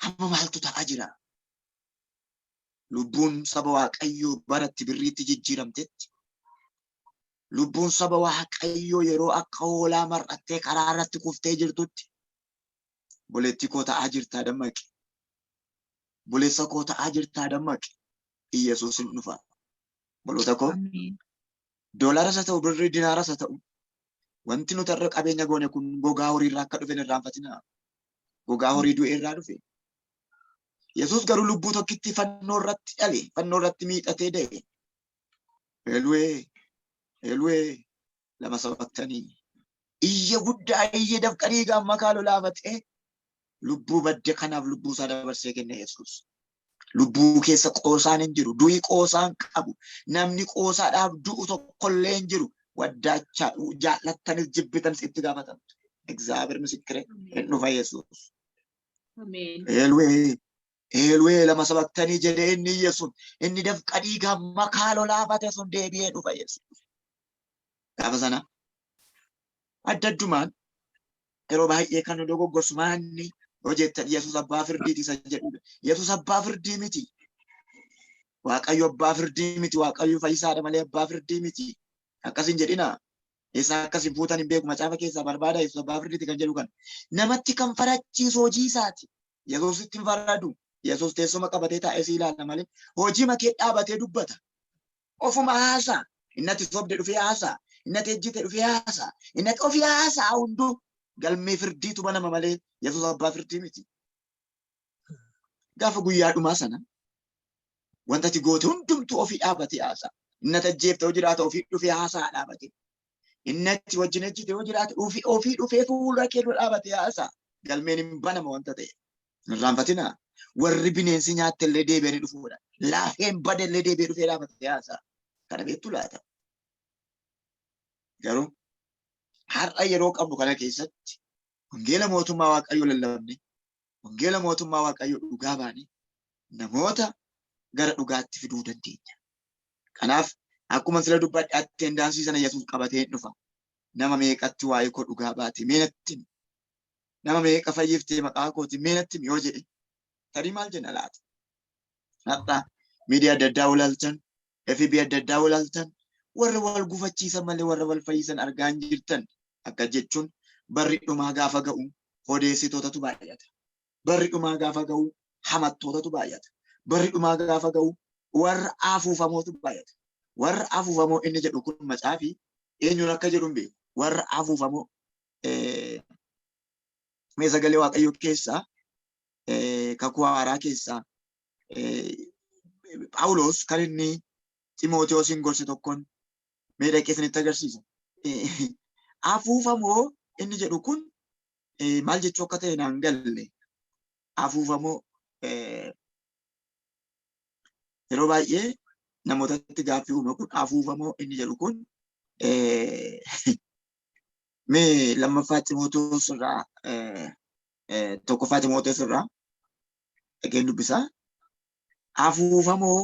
Amma maaltu ta'aa jira? Lubbuun saba Waaqayyoo baratti birriitti jijjiiramtetti. Lubbuun saba Waaqayyoo yeroo akka hoolaa mar'attee karaa irratti kuftee jirtutti. Buleetti koo ta'aa jirtaa dammaqi. Buleessa koo ta'aa jirtaa dammaqi. Iyesuus hin dhufa. Boloota koo. Doolaaras haa ta'u birrii dinaaras haa ta'u. Wanti nuti irra qabeenya goone kun gogaa horii irraa akka dhufe hin irraanfatinaa. Gogaa horii du'e irraa dhufe. Yesuus garuu lubbuu tokkitti fannoo irratti dhale, fannoo irratti miidhatee da'e. Eeluwee lama sabaktanii. Iyya guddaa iyya dafqanii gaamma kaaloo laafatee lubbuu badde kanaaf lubbuu isaa dabarsee kenne Yesuus. Lubbuu keessa qoosaan hin jiru. Du'i qoosaan qabu. Namni qoosaadhaaf du'u tokkollee hin jiru. Waddaachaa jaallattanis jibbitanis itti gaafatamtu. እግዚአብሔር ምስክሬ ኑፋ ኢየሱስ አሜን ኤልዌ ኤልዌ ለመሰበክተኒ ጀደኒ ኢየሱስ እኒ ደፍቀ ዲጋ መካሎ ላፋቴ ሱን ዴቢኤ ኑፋ ኢየሱስ ጋበሰና አደዱማን yeroo baay'ee kan dogoggorsu maanni hojjettan Yesuus abbaa firdiiti isa jedhudha. Yesuus abbaa firdii miti. Waaqayyo abbaa firdii miti. Waaqayyo fayyisaadha malee abbaa firdii miti. Akkasin jedhina. Isa akkasin fuutan hin beeku macaafa keessaa barbaada Yesuus abbaa firdiiti kan jedhu kan. Namatti kan farachiisu hojii isaati. Yesuusitti hin faradu. Yesuus teessuma qabatee taa'ee si ilaalla malee hojii makee dhaabatee dubbata. Ofuma haasaa. Innatti sobde dhufee haasaa. Innatti ejjite dhufee haasaa. Innatti ofii haasaa hunduu galmee firdiitu banama malee Yesuus abbaa firdii miti. Gaafa guyyaa dhumaa sana wanta ati goote hundumtuu ofii dhaabatee haasaa. Innati ajjeefte yoo jiraate ofii dhufee haasaa dhaabate. Innati wajjin ejjite yoo jiraate ofii dhufee fuula kee dura dhaabatee haasaa. Galmeen hin banama wanta ta'e. Hin irraanfatinaa. Warri bineensi nyaatte illee deebi'anii dhufuudha. Laafeen bade illee deebi'ee dhufee dhaabatee haasaa. Kana beektu laata? Garuu har'a yeroo qabnu kana keessatti wangeela mootummaa Waaqayyoo lallabne, wangeela mootummaa Waaqayyoo dhugaa baane namoota gara dhugaatti fiduu dandeenya. Kanaaf akkuma sila dubbadhe attendaansii sana Yesuus qabatee dhufa. Nama meeqatti waa'ee koo dhugaa baate meenatti nama meeqa fayyiftee maqaa kooti meenatti yoo jedhe tarii maal jenna laata? Har'a miidiyaa adda addaa ulaaltan, FB adda addaa ulaaltan warra wal gufachiisan malee warra wal fayyisan argaa hin jirtan. Akka jechuun barri dhumaa gaafa ga'u odeessitootatu baay'ata. Barri dhumaa gaafa ga'u hamattootatu baay'ata. Barri dhumaa gaafa ga'u warra afuufamootu baay'ata. Warra afuufamoo inni jedhu kun macaafi eenyuun akka jedhu hin beeku. Warra afuufamoo mee sagalee Waaqayyoo keessaa kakuu haaraa keessaa Phaawulos kan inni Ximootewoosin gorse tokkoon mee dhaqee isinitti agarsiisa. Afuufamoo inni jedhu kun maal jechuu akka ta'e naan galle. Afuufamoo yeroo baay'ee namootatti gaaffii uume kun afuufamoo inni jedhu kun mee lammaffaa Ximootewoos irraa tokkoffaa Ximootewoos irraa dhaqeen dubbisaa. Afuufamoo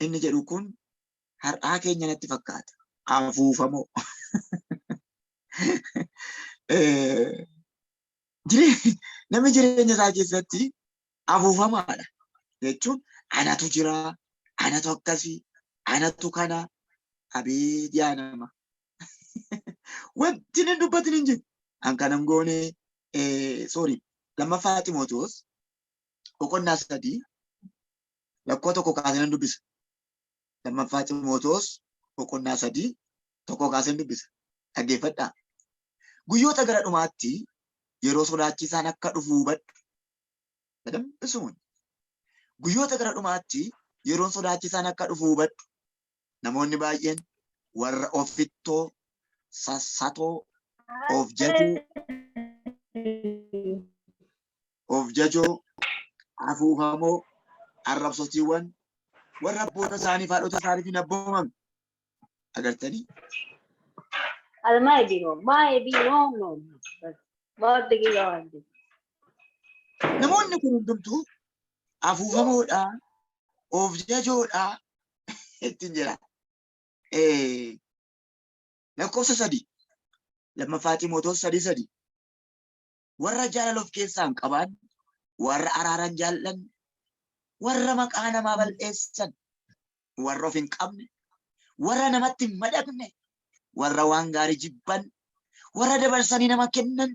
inni jedhu kun har'aa keenya natti fakkaata. Afuufamoo. Namni jireenya isaa keessatti afuufamaadha jechuun anatu jira, anatu akkasii, anatu kana abeet yaa nama. Wanti inni dubbatin hin jiru. An kanan goone lammaffaa Ximootewoos boqonnaa 3 lakkoo 1 kaasee nan dubbisa. Lammaffaa Ximootewoos boqonnaa 3 1 kaasee dubbisa. Dhaggeeffadhaa. Guyyoota gara dhumaatti yeroo sodaachisaan akka dhufu hubadhu. Dadambisuun. Guyyoota gara dhumaatti yeroo sodaachisaan akka dhufu hubadhu. Namoonni baay'een warra ofittoo, sassatoo, of jajoo, afuufamoo, arrabsotiiwwan warra abboota isaanii fi haadhota isaaniif hin abboomamne agartanii. Namoonni kun hundumtuu afuufamoodha, of jajoodha ittiin jira. Lakkoofsa 3 lammaffaa Ximootewoos 3 warra jaalala of keessaa hin qabaanne, warra araaran jaallan, warra maqaa namaa bal'eessan, warra of hin qabne, warra namatti hin madaqne, warra waan gaarii jibban, warra dabarsanii nama kennan,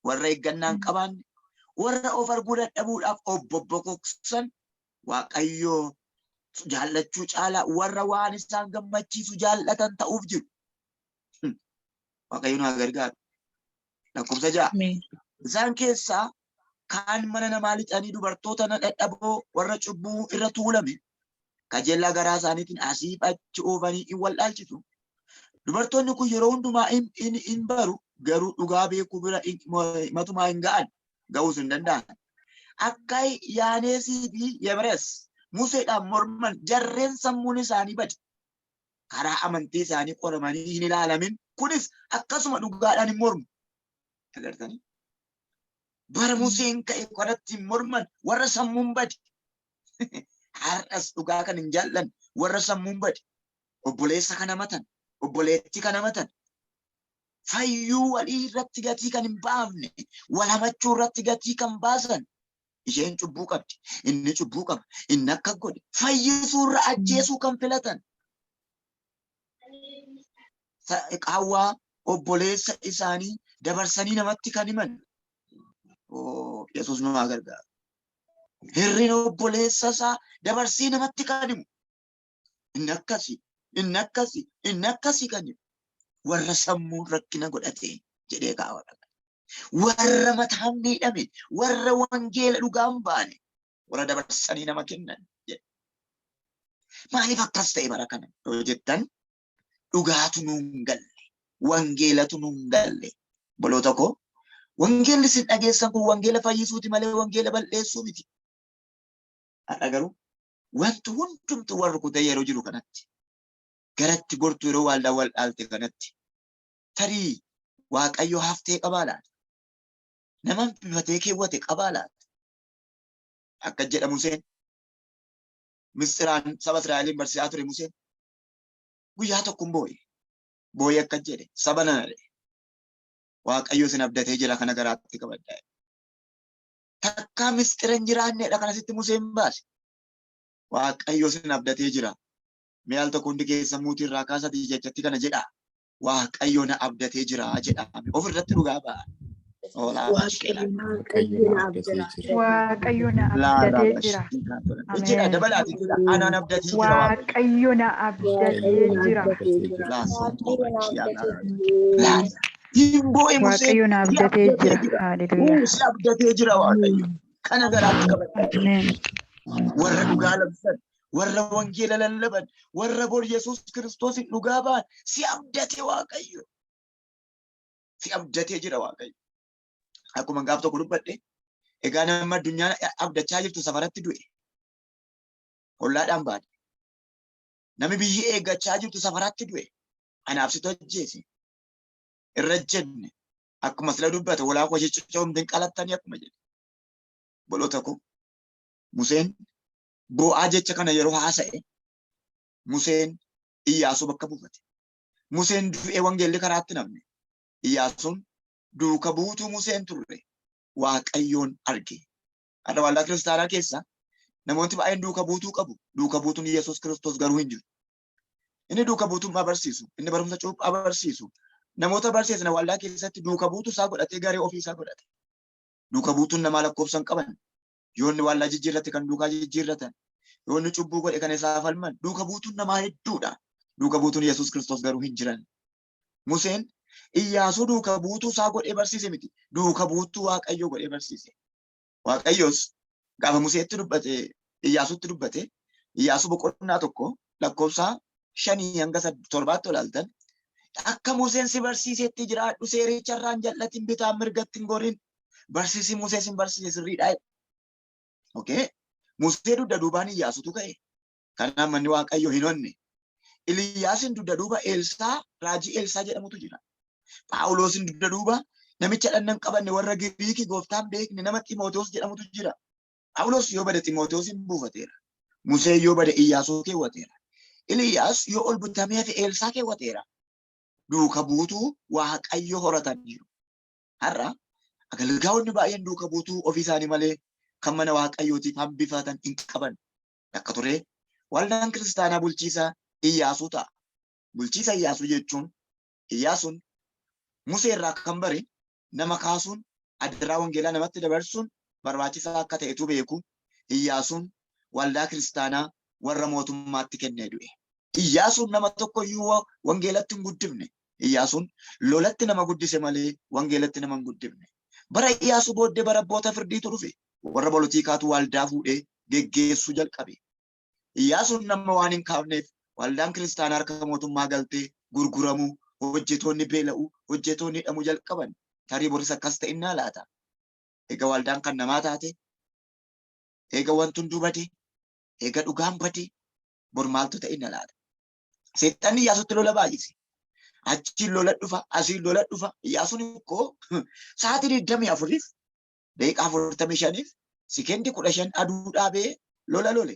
warra eeggannaa hin qabaanne, warra of arguu dadhabuudhaaf of bobbokoksan, Waaqayyoo jaallachuu caalaa warra waan isaan gammachiisu jaallatan ta'uuf jiru. Waaqayyo nu gargaaru. Lakkoofsa 6 isaan keessaa kaan mana namaa lixanii dubartoota dadhaboo warra cubbuu irra tuulame kajeellaa garaa isaaniitiin asii achi oofanii hin wallaalchisu. Dubartoonni kun yeroo hundumaa hin baru garuu dhugaa beekuu bira matumaa hin ga'an ga'uus hin danda'an. Akka Yaaneesii fi Yebres Museedhaan morman jarreen sammuun isaanii bade. Karaa amantii isaanii qoramanii hin ilaalamin kunis akkasuma dhugaadhaan hin mormu. Agartanii? Bara Museen ka'e kanatti morman warra sammuun bade. Har'as dhugaa kan hin jaallan warra sammuun bade. Obboleessa kana matan, obboleetti kana matan. Fayyuu walii irratti gatii kan hin baafne, wal hamachuu irratti gatii kan baasan. Isheen cubbuu qabdi, inni cubbuu qaba, inni akka godhe. Fayyisuu irra ajjeesuu kan filatan. Qaawwaa obboleessa isaanii dabarsanii namatti kan himan. Yesuus nama gargaara. Hirrina obboleessa isaa dabarsee namatti kan himu. Inni akkasii, inni akkasii, inni akkasii kan himu. Warra sammuun rakkina godhate jedhee kaa'udha. Warra mataan miidhame, warra wangeela dhugaan baane, warra dabarsanii nama kennan jedhe. Maaliif akkas ta'e bara kana yoo jettan dhugaatu nuun galle, wangeelatu nuun galle. Boloota koo wangeelli isin dhageessan kun wangeela fayyisuuti malee wangeela balleessuu miti. Haadha garuu wanti hundumtu warra kutee yeroo jiru kanatti garatti gortu yeroo waaldaa wal dhaalte kanatti tarii Waaqayyo haftee qabaa laata? Naman bifatee keewwate qabaa laata? Akka jedha Museen mistiraan saba Israa'eliin barsiisaa ture Museen guyyaa tokkoon boo'ee akka jedhe saba nana jedhe Waaqayyo isin abdatee jira kana garaatti qabadhaa. Takkaa mistira hin jiraanneedha kanasitti Museen baase. Waaqayyo isin abdatee jira. Mee al tokko hundi keessan muutii irraa kaasatii jechatti kana jedha. Waaqayyo na abdatee jira jedhame. Ofirratti dhugaa ba'a. Waaqayyo na abdatee jira. Jedha dabalaati jedha. Anaan abdatee jira. Waaqayyo na abdatee jira. Waaqayyo na abdatee jira. Haleluuyaa. Si abdatee jira Waaqayyo. Kana garaatti qabadhaa. Warra dhugaa labsan, warra wangeela lallaban, warra bor Yesuus Kiristoosin dhugaa ba'an si abdatee Waaqayyo. Si abdatee jira Waaqayyo. Akkuma gaaf tokko dubbadhe, egaa nama addunyaa abdachaa jirtu safaratti du'e. Hollaadhaan baadhe. Nami biyyi eeggachaa jirtu safaratti du'e. Anaaf situ ajjeese. Irra jenne. Akkuma sila dubbate walaa koo jechuudha hundin qalattanii akkuma jedhe. Boloota koo. Museen boo'aa jecha kana yeroo haasa'e Museen Iyyaasuu bakka buufate. Museen du'ee wangeelli karaatti namne. Iyyaasuun duuka buutuu Museen turre Waaqayyoon arge. Har'a waldaa kiristaanaa keessa namoonni baay'een duuka buutuu qabu. Duuka buutuun Yesuus Kiristoos garuu hin jiru. Inni duuka buutummaa barsiisu, inni barumsa cuuphaa barsiisu. Namoota barsiisan waldaa keessatti duuka buutuu isaa godhatee garee ofii isaa godhate. Duuka buutuun namaa lakkoofsan qaban. Yoonni waldaa jijjiirratti kan duukaa jijjiirratan, yoonni cubbuu godhe kan isaa falman, duuka buutuun namaa hedduudha. Duuka buutuun Yesuus Kiristoos garuu hin jiran. Museen Iyyaasuu duuka buutuu isaa godhee barsiise miti. Duuka buutuu Waaqayyoo godhee barsiise. Waaqayyoos gaafa Museetti dubbate, Iyyaasuutti dubbate, Iyyaasuu boqonnaa tokko lakkoofsa 5 hanga 7 olaaltan. Akka Museen si barsiisetti jiraadhu seericharraan jallatin bitaan mirgatti hin gorin. Barsiisi Musee sin barsiise sirriidhaa. Okay. Musee dugda duubaan Iyyaasuutu ka'e. Kanaaf manni Waaqayyo hin onne. Iliyaasin dugda duuba Eelsaa, raajii Eelsaa jedhamutu jira. Phaawulosin dugda duuba namicha dhannan qabanne warra Giriikii gooftaan beekne nama Ximooteos jedhamutu jira. Phaawulos yoo bade Ximooteosin buufateera. Musee yoo bade Iyyaasuu keewwateera. Iliyaas yoo ol butamee hafe Eelsaa keewwateera. Duuka buutuu Waaqayyo horatan jiru. Har'a agalgaa'onni baay'een duuka buutuu ofii isaanii malee kan mana Waaqayyootiif hambifatan hin qaban. Akka ture waldaan kiristaanaa bulchiisa Iyyaasuu ta'a. Bulchiisa Iyyaasuu jechuun Iyyaasuun Musee irraa kan bare nama kaasuun addaraa wangeelaa namatti dabarsuun barbaachisaa akka ta'etu beeku. Iyyaasuun waldaa kiristaanaa warra mootummaatti kennee du'e. Iyyaasuun nama tokko iyyuu wangeelatti hin guddifne. Iyyaasuun lolatti nama guddise malee wangeelatti nama hin guddifne. Bara Iyyaasuu booddee bara abboota firdiitu dhufe. Warra polotiikaatu waldaa fuudhee geggeessuu jalqabe. Iyyaasuun nama waan hin kaafneef waldaan kiristaanaa harka mootummaa galtee gurguramuu, hojjetoonni beela'uu, hojjetoonni hidhamuu jalqaban. Tarii boris akkas ta'innaa laata. Egaa waldaan kan namaa taate, egaa wanti hunduu bade, egaa dhugaan bade, bor maaltu ta'inna laata. Seexanni Iyyaasuutti lola baay'ise. Achiin lola dhufa, asiin lola dhufa. Iyyaasuun koo sa'aatii 24 daqiiqaa 45 sekondii 15 aduu dhaabee lola lole.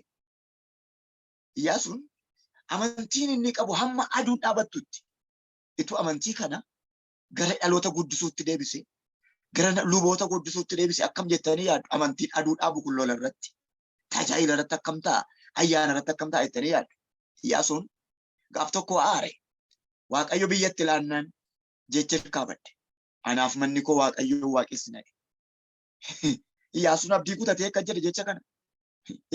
Iyyaasuun amantiin inni qabu hamma aduun dhaabattutti itu amantii kana gara dhaloota guddisuutti deebise, gara luboota guddisuutti deebise. Akkam jettanii yaaddu? Amantiin aduu dhaabu kun lola irratti, tajaajila irratti akkam ta'a, ayyaana irratti akkam ta'a jettanii yaaddu? Iyyaasuun gaaf tokko aare. Waaqayyo biyyatti laannaan jecha kaabadde. Anaaf manni koo Waaqayyo waaqessina. Iyyaasuun abdii kutatee akka jedhe jecha kana.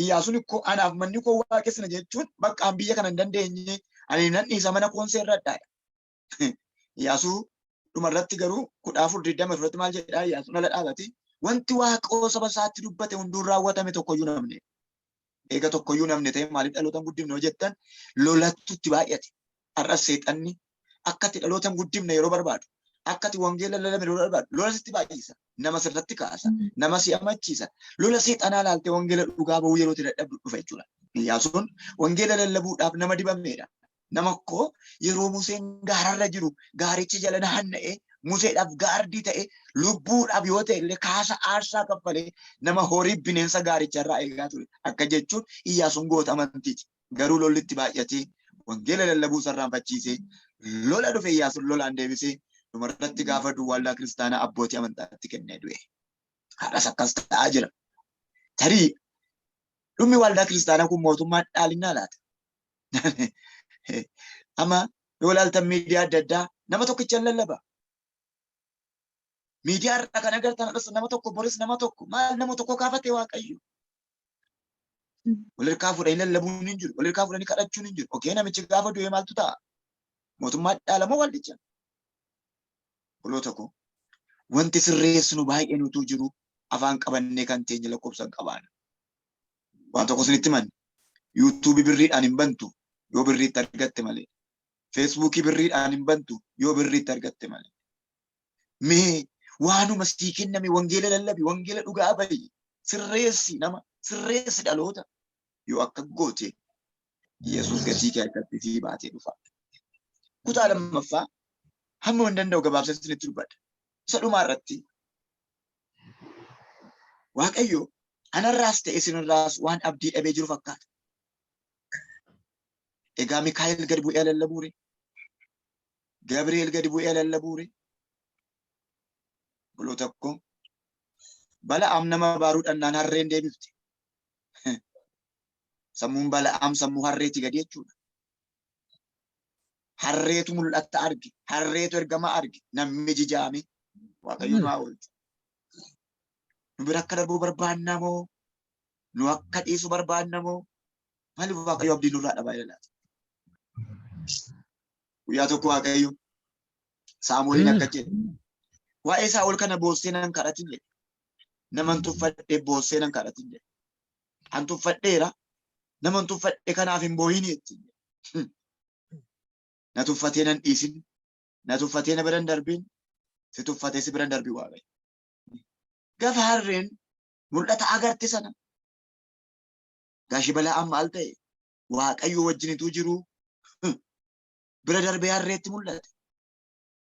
Iyyaasuun ikkoo anaaf manni koo waaqessina jechuun bakka biyya kana hin dandeenye ani nan dhiisa mana koonsee irra addaadha. Iyyaasuu dhumarratti garuu 14:20 irratti maal jedhaa? Iyyaasuun ala dhaabate wanti Waaqoo saba isaatti dubbate hunduun raawwatame tokkoyyuu namne. Eega tokkoyyuu namne ta'e maaliif dhalootaan guddifne yoo jettan lolattutti baay'ate. Har'as seexanni akkati dhalootaan guddifne yeroo barbaadu, akkati wangeela lallabne yeroo barbaadu lola sitti baay'isa. Nama sirratti kaasa, nama si amachiisa. Lola seexanaa laaltee wangeela dhugaa bahuu yeroo itti dadhabdu dhufa jechuudha. Iyyaasuun wangeela lallabuudhaaf nama dibameedha. Nama koo yeroo Museen gaararra jiru gaarichi jala naanna'ee Museedhaaf gaardii ta'e lubbuudhaaf yoo ta'e illee kaasa aarsaa kaffalee nama horii bineensa gaaricharraa eegaa ture. Akka jechuun Iyyaasuun goota amantiiti. Garuu lolli itti baay'atee wangeela lallabuu sarraanfachiisee lola dhufe. Iyyaasuun lolaan deebisee dhumarratti gaafa duwwaaldaa kiristaanaa abbootii amantaatti kennee du'e. Har'as akkas ta'aa jira. Tarii dhummi waldaa kiristaanaa kun mootummaan dhaalinaa laata? Amma yoo ilaaltan miidiyaa adda addaa nama tokkicha lallaba. Miidiyaa irraa kan agartan nama tokko boris nama tokko maal nama tokko kaafate Waaqayyo. Walirkaa fuudhanii lallabuun hin jiru. Walirkaa fuudhanii kadhachuun hin jiru. Okee namichi gaafa du'e maaltu ta'a? Mootummaa dhaalamoo waldicha. Oloo tokko wanti sirreessinu baay'een utuu jiru afaan qabannee kan teenye lakkoofsan qabaana. Waan tokko isinitti himanne yuutuubii birriidhaan hin bantu yoo birriitti argatte malee. Feesbuukii birriidhaan hin bantu yoo birriitti argatte malee. Mee waanuma sii kenname wangeela lallabi, wangeela dhugaa bahi, sirreessi nama, sirreessi dhaloota yoo akka goote Yesuus gatii kee harkatti sii baatee dhufa. Kutaa lammaffaa hamma hin danda'u gabaabsee isinitti dubbadha. Isa dhumaa irratti Waaqayyo anarraas ta'e isinirraas waan abdii dhabee jiru fakkaata. Egaa Mikaa'el gadi bu'ee lallabuure, Gabri'eel gadi bu'ee lallabuure. Buloo tokko Bala'aam nama baaruudhaan harreen deebifte. Sammuun Bala'aam sammuu harreeti gadi jechuudha. Harreetu mul'atta arge, harreetu ergamaa arge, namni jijaame Waaqayyo nu haa oolchu. Nu bira akka darbuu barbaanna moo? Nu akka dhiisu barbaanna moo? Maaliif Waaqayyo abdii nurraa dhabaa ilaalaati? Guyyaa tokko Waaqayyo Saamu'eeliin akka jedhe waa'ee Saa'ol kana boossee nan kadhatin jedhe. Naman tuffadhee boossee nan kadhatin jedhe. An tuffadheera naman tuffadhe kanaaf hin boohin jettiin. Na tuffatee nan dhiisin, na tuffatee na biran darbiin, si tuffatee si biran darbii Waaqayyo. Gaafa harreen mul'ata agarte sana gaashi Bala'aam maal ta'e Waaqayyo wajjinitu jiru bira darbee harreetti mul'ate.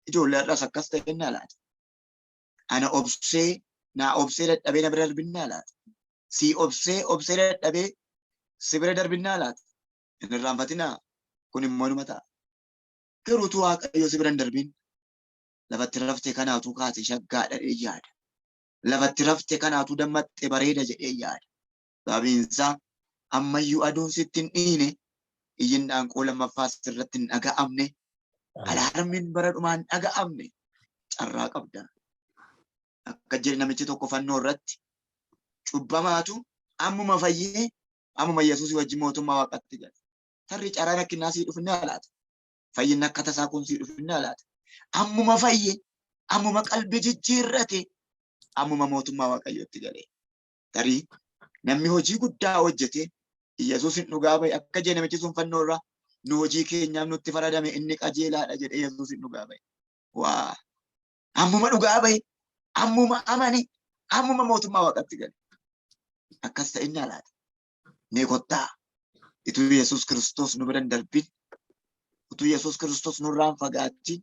Ijoollee har'as akkas ta'e naa laata? Ana obsee naa obsee dadhabee na bira darbinnaa laata? Si obsee dadhabee si bira darbinnaa laata? Hin irraanfatinaa kun immoo numa ta'a. Garuutu Waaqayyo si bira hin darbiin lafatti raftee kanaatu kaate shaggaadha jedhee yaada. Lafatti raftee kanaatu dammaxxee bareeda jedhee yaada. Sababiinsaa ammayyuu aduun sitti hin dhiine, iyyin dhaanqoo lammaffaa sirratti hin dhaga'amne, alaarmiin bara dhumaan dhaga'amne carraa qabda. Akka jedhe namichi tokko fannoo irratti cubbamaatu ammuma fayyee ammuma Yesuus wajjin mootummaa Waaqatti gala. Tarri carraan akkinaa sii dhufinne alaata. Fayyinni akka tasaa kun sii dhufinne alaata. Ammuma fayyee ammuma qalbii jijjiirrate ammuma mootummaa Waaqayyootti galee. Tarii namni hojii guddaa hojjete Yesuusin dhugaa bahe akka jedhe namichi sun fannoo irraa nu hojii keenyaaf nutti faradame inni qajeelaadha jedhe Yesuusin dhugaa bahe. Waa ammuma dhugaa bahe ammuma amane ammuma mootummaa Waaqatti gale. Akkas ta'e inni alaata. Mee kottaa ituu Yesuus Kiristoos nu biran darbin utuu Yesuus Kiristoos nurraan fagaatiin,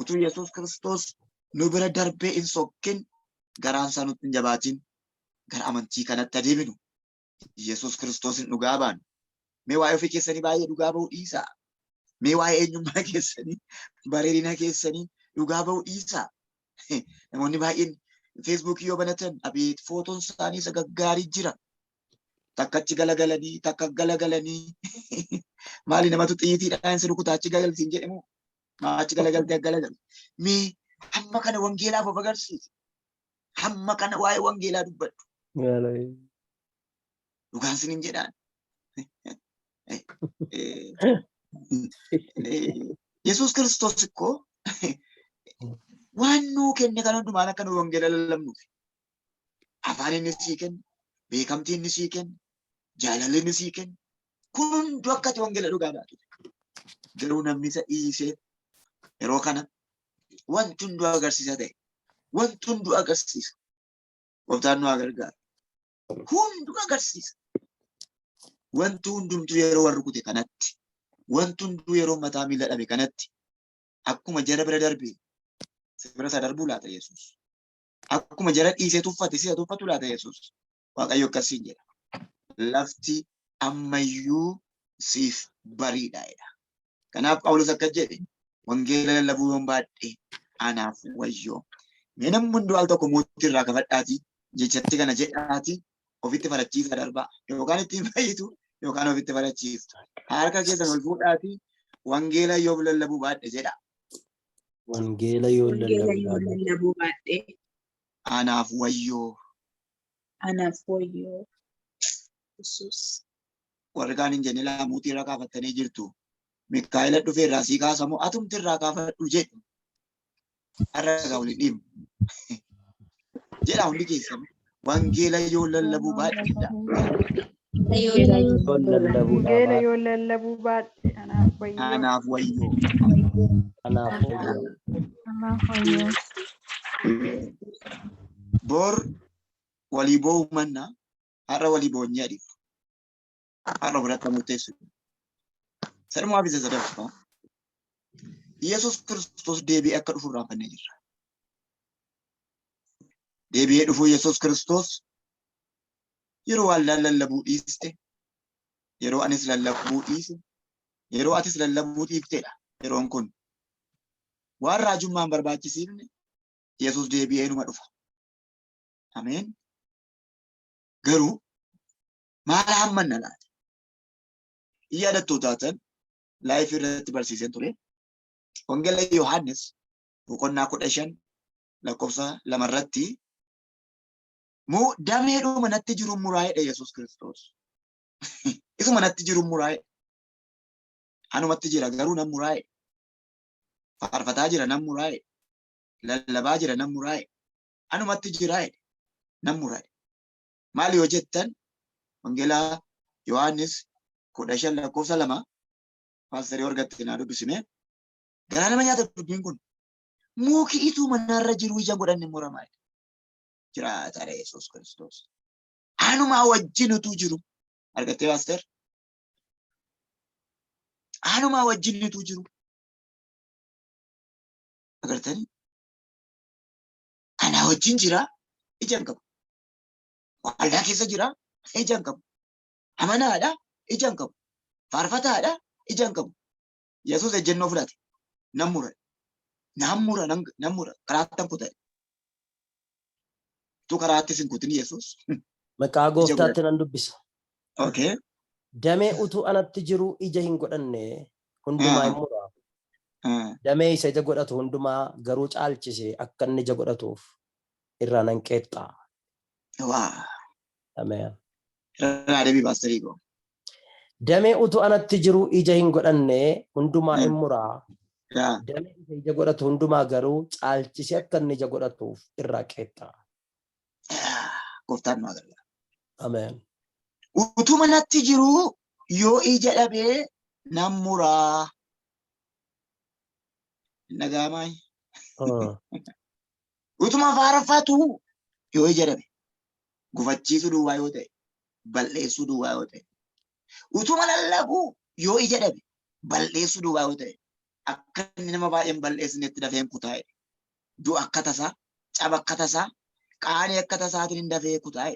utuu Yesuus Kiristoos nu bira darbee hin sokkin, garaan isaa nutti hin jabaatiin, gara amantii kanatti adeeminu. Yesuus Kiristoosin dhugaa baanu. Mee waa'ee ofii keessanii baay'ee dhugaa ba'uu dhiisaa. Mee waa'ee eenyummaa keessanii, bareedina keessanii dhugaa ba'uu dhiisaa. Namoonni baay'een Feesbuukii yoo banatan abeet footoon isaanii isa gaggaarii jira. Takka achi galagalanii, takka galagalanii. Maali namatu xiyyiitiidhaan si rukutaa achi galagaltiin jedhamu. Achi galagaltee galagalu. Mee hamma kana wangeelaaf of agarsiisi. Hamma kana waa'ee wangeelaa dubbadhu. Dhugaan sinin jedhaan. Yesuus Kiristoos ikkoo waan nuu kenne kan hundumaan akka nu wangeela lallabnuuf. Afaan inni sii kenna, beekamtii inni sii kenna, jaalalli inni sii kenna. Kun hunduu akka ati wangeela dhugaa baatu. Garuu namni isa dhiisee yeroo kana wanti hunduu agarsiisa ta'e, wanti hunduu agarsiisa. Gooftaan nu gargaaru. Hunduu agarsiisa. Wanti hundumtuu yeroo warri rukute kanatti, wanti hunduu yeroo mataa miila dhabe kanatti, akkuma jara bira darbee, bira isaa darbuu laata Yesuus. Akkuma jara dhiisee tuffate, si'a tuffatu laata Yesuus. Waaqayyo akkasiin jedha. Lafti ammayyuu siif bariidha jedha. Kanaaf Phaawulos akka jedhe, wangeela lallabuu yoon baadhee anaaf wayyoo. Mee namni hunduu al tokko mootii irraa kafadhaatii, jechatti kana jedhaatii, ofitti farachiisa darbaa. Yookaan ittiin fayyitu, yookaan ofitti farachiistu. Harka keessan ol fuudhaatii, wangeela yoo lallabuu baadhe jedha. Wangeela yoo lallabuu baadhe. Anaaf wayyoo. Anaaf wayyoo. Yesuus. Warri kaan hin jenne laamuutii irraa kaafattanii jirtu. Mikaa'ela dhufee irraa sii kaasamoo atumti irraa kaafadhu jedhu. Har'a gaa waliin dhiibu. Jedha hundi keessan. Wangeela yoo lallabuu baadhedha. Wangeela yoo lallabuu baadhe anaaf wayyoo. Anaaf wayyoo. Anaaf wayyoo. Anaaf wayyoo. Bor walii boo'u manna har'a walii boonyee adiifu. Har'a biratti murteessu. Sadarmaa fi sadarkaa. Yesuus Kiristoos deebi'ee akka dhufu irraanfannee jirra. Deebi'ee dhufuu Yesuus Kiristoos yeroo waan lallabuu dhiiste, yeroo anis lallabuu dhiise, yeroo atis lallabuu dhiifteedha. Yeroon kun waan raajummaan barbaachisiifne Yesuus deebi'ee numa dhufa. Ameen. Garuu maal hammanna laata? Yaadattoo taatan laayif irratti barsiiseen ture. Wangeela Yohaannis boqonnaa 15 lakkoofsa 2 irratti dameedhuma natti jiru muraa'edha Yesuus Kiristoos. Isuma natti jiru muraa'e. Anumatti jira garuu nan muraa'e. Faarfataa jira nan muraa'e. Lallabaa jira nan muraa'e. Anumatti jiraa'e nan muraa'e. Maal yoo jettan wangeela Yohaannis 15 lakkoofsa 2 paasterii argatte naa dubbisime. Garaa nama nyaata dubbiin kun muki itu manarra jiru ija godhanne muramaa jiraataadha Yesuus Kiristoos. Anuma wajjinutu jiru. Argattee paaster? Anuma wajjinutu jiru. Agartanii? Ana wajjin jira ijaan qabu. Waldaa keessa jira ijaan qabu. Amanaadha ijaan qabu. Faarfataadha ijaan qabu. Yesuus ejjennoo fudhate. Namura karaattan kutee. Tu karaatti sin kutin Yesuus. Maqaa gooftaatti nan dubbisa. Okay. Damee utuu anatti jiru ija hin godhanne hundumaa hin muraa. Damee isa ija godhatu hundumaa garuu caalchise akka inni ija godhatuuf irraa nan qeexxaa. Waa. Ameen. Irraa deebii paasterii goo. Damee utuu anatti jiru ija hin godhanne hundumaa hin muraa. Damee isa ija godhatu hundumaa garuu caalchise akka inni ija godhatuuf irraa qeexxaa. Gooftaan nu gargaara. Ameen. Utuma natti jiru yoo ija dhabee nan muraa. Nagaamaay. Utuma faarfatu yoo ija dhabe gufachiisuu duwwaa yoo ta'e balleessuu duwwaa yoo ta'e utuma lallabu yoo ija dhabe balleessuu duwwaa yoo ta'e akka inni nama baay'een balleessinetti dafee hin kutaa'e. Du'a akka tasaa, caba akka tasaa, qaanii akka tasaatiin hin dafee kutaa'e.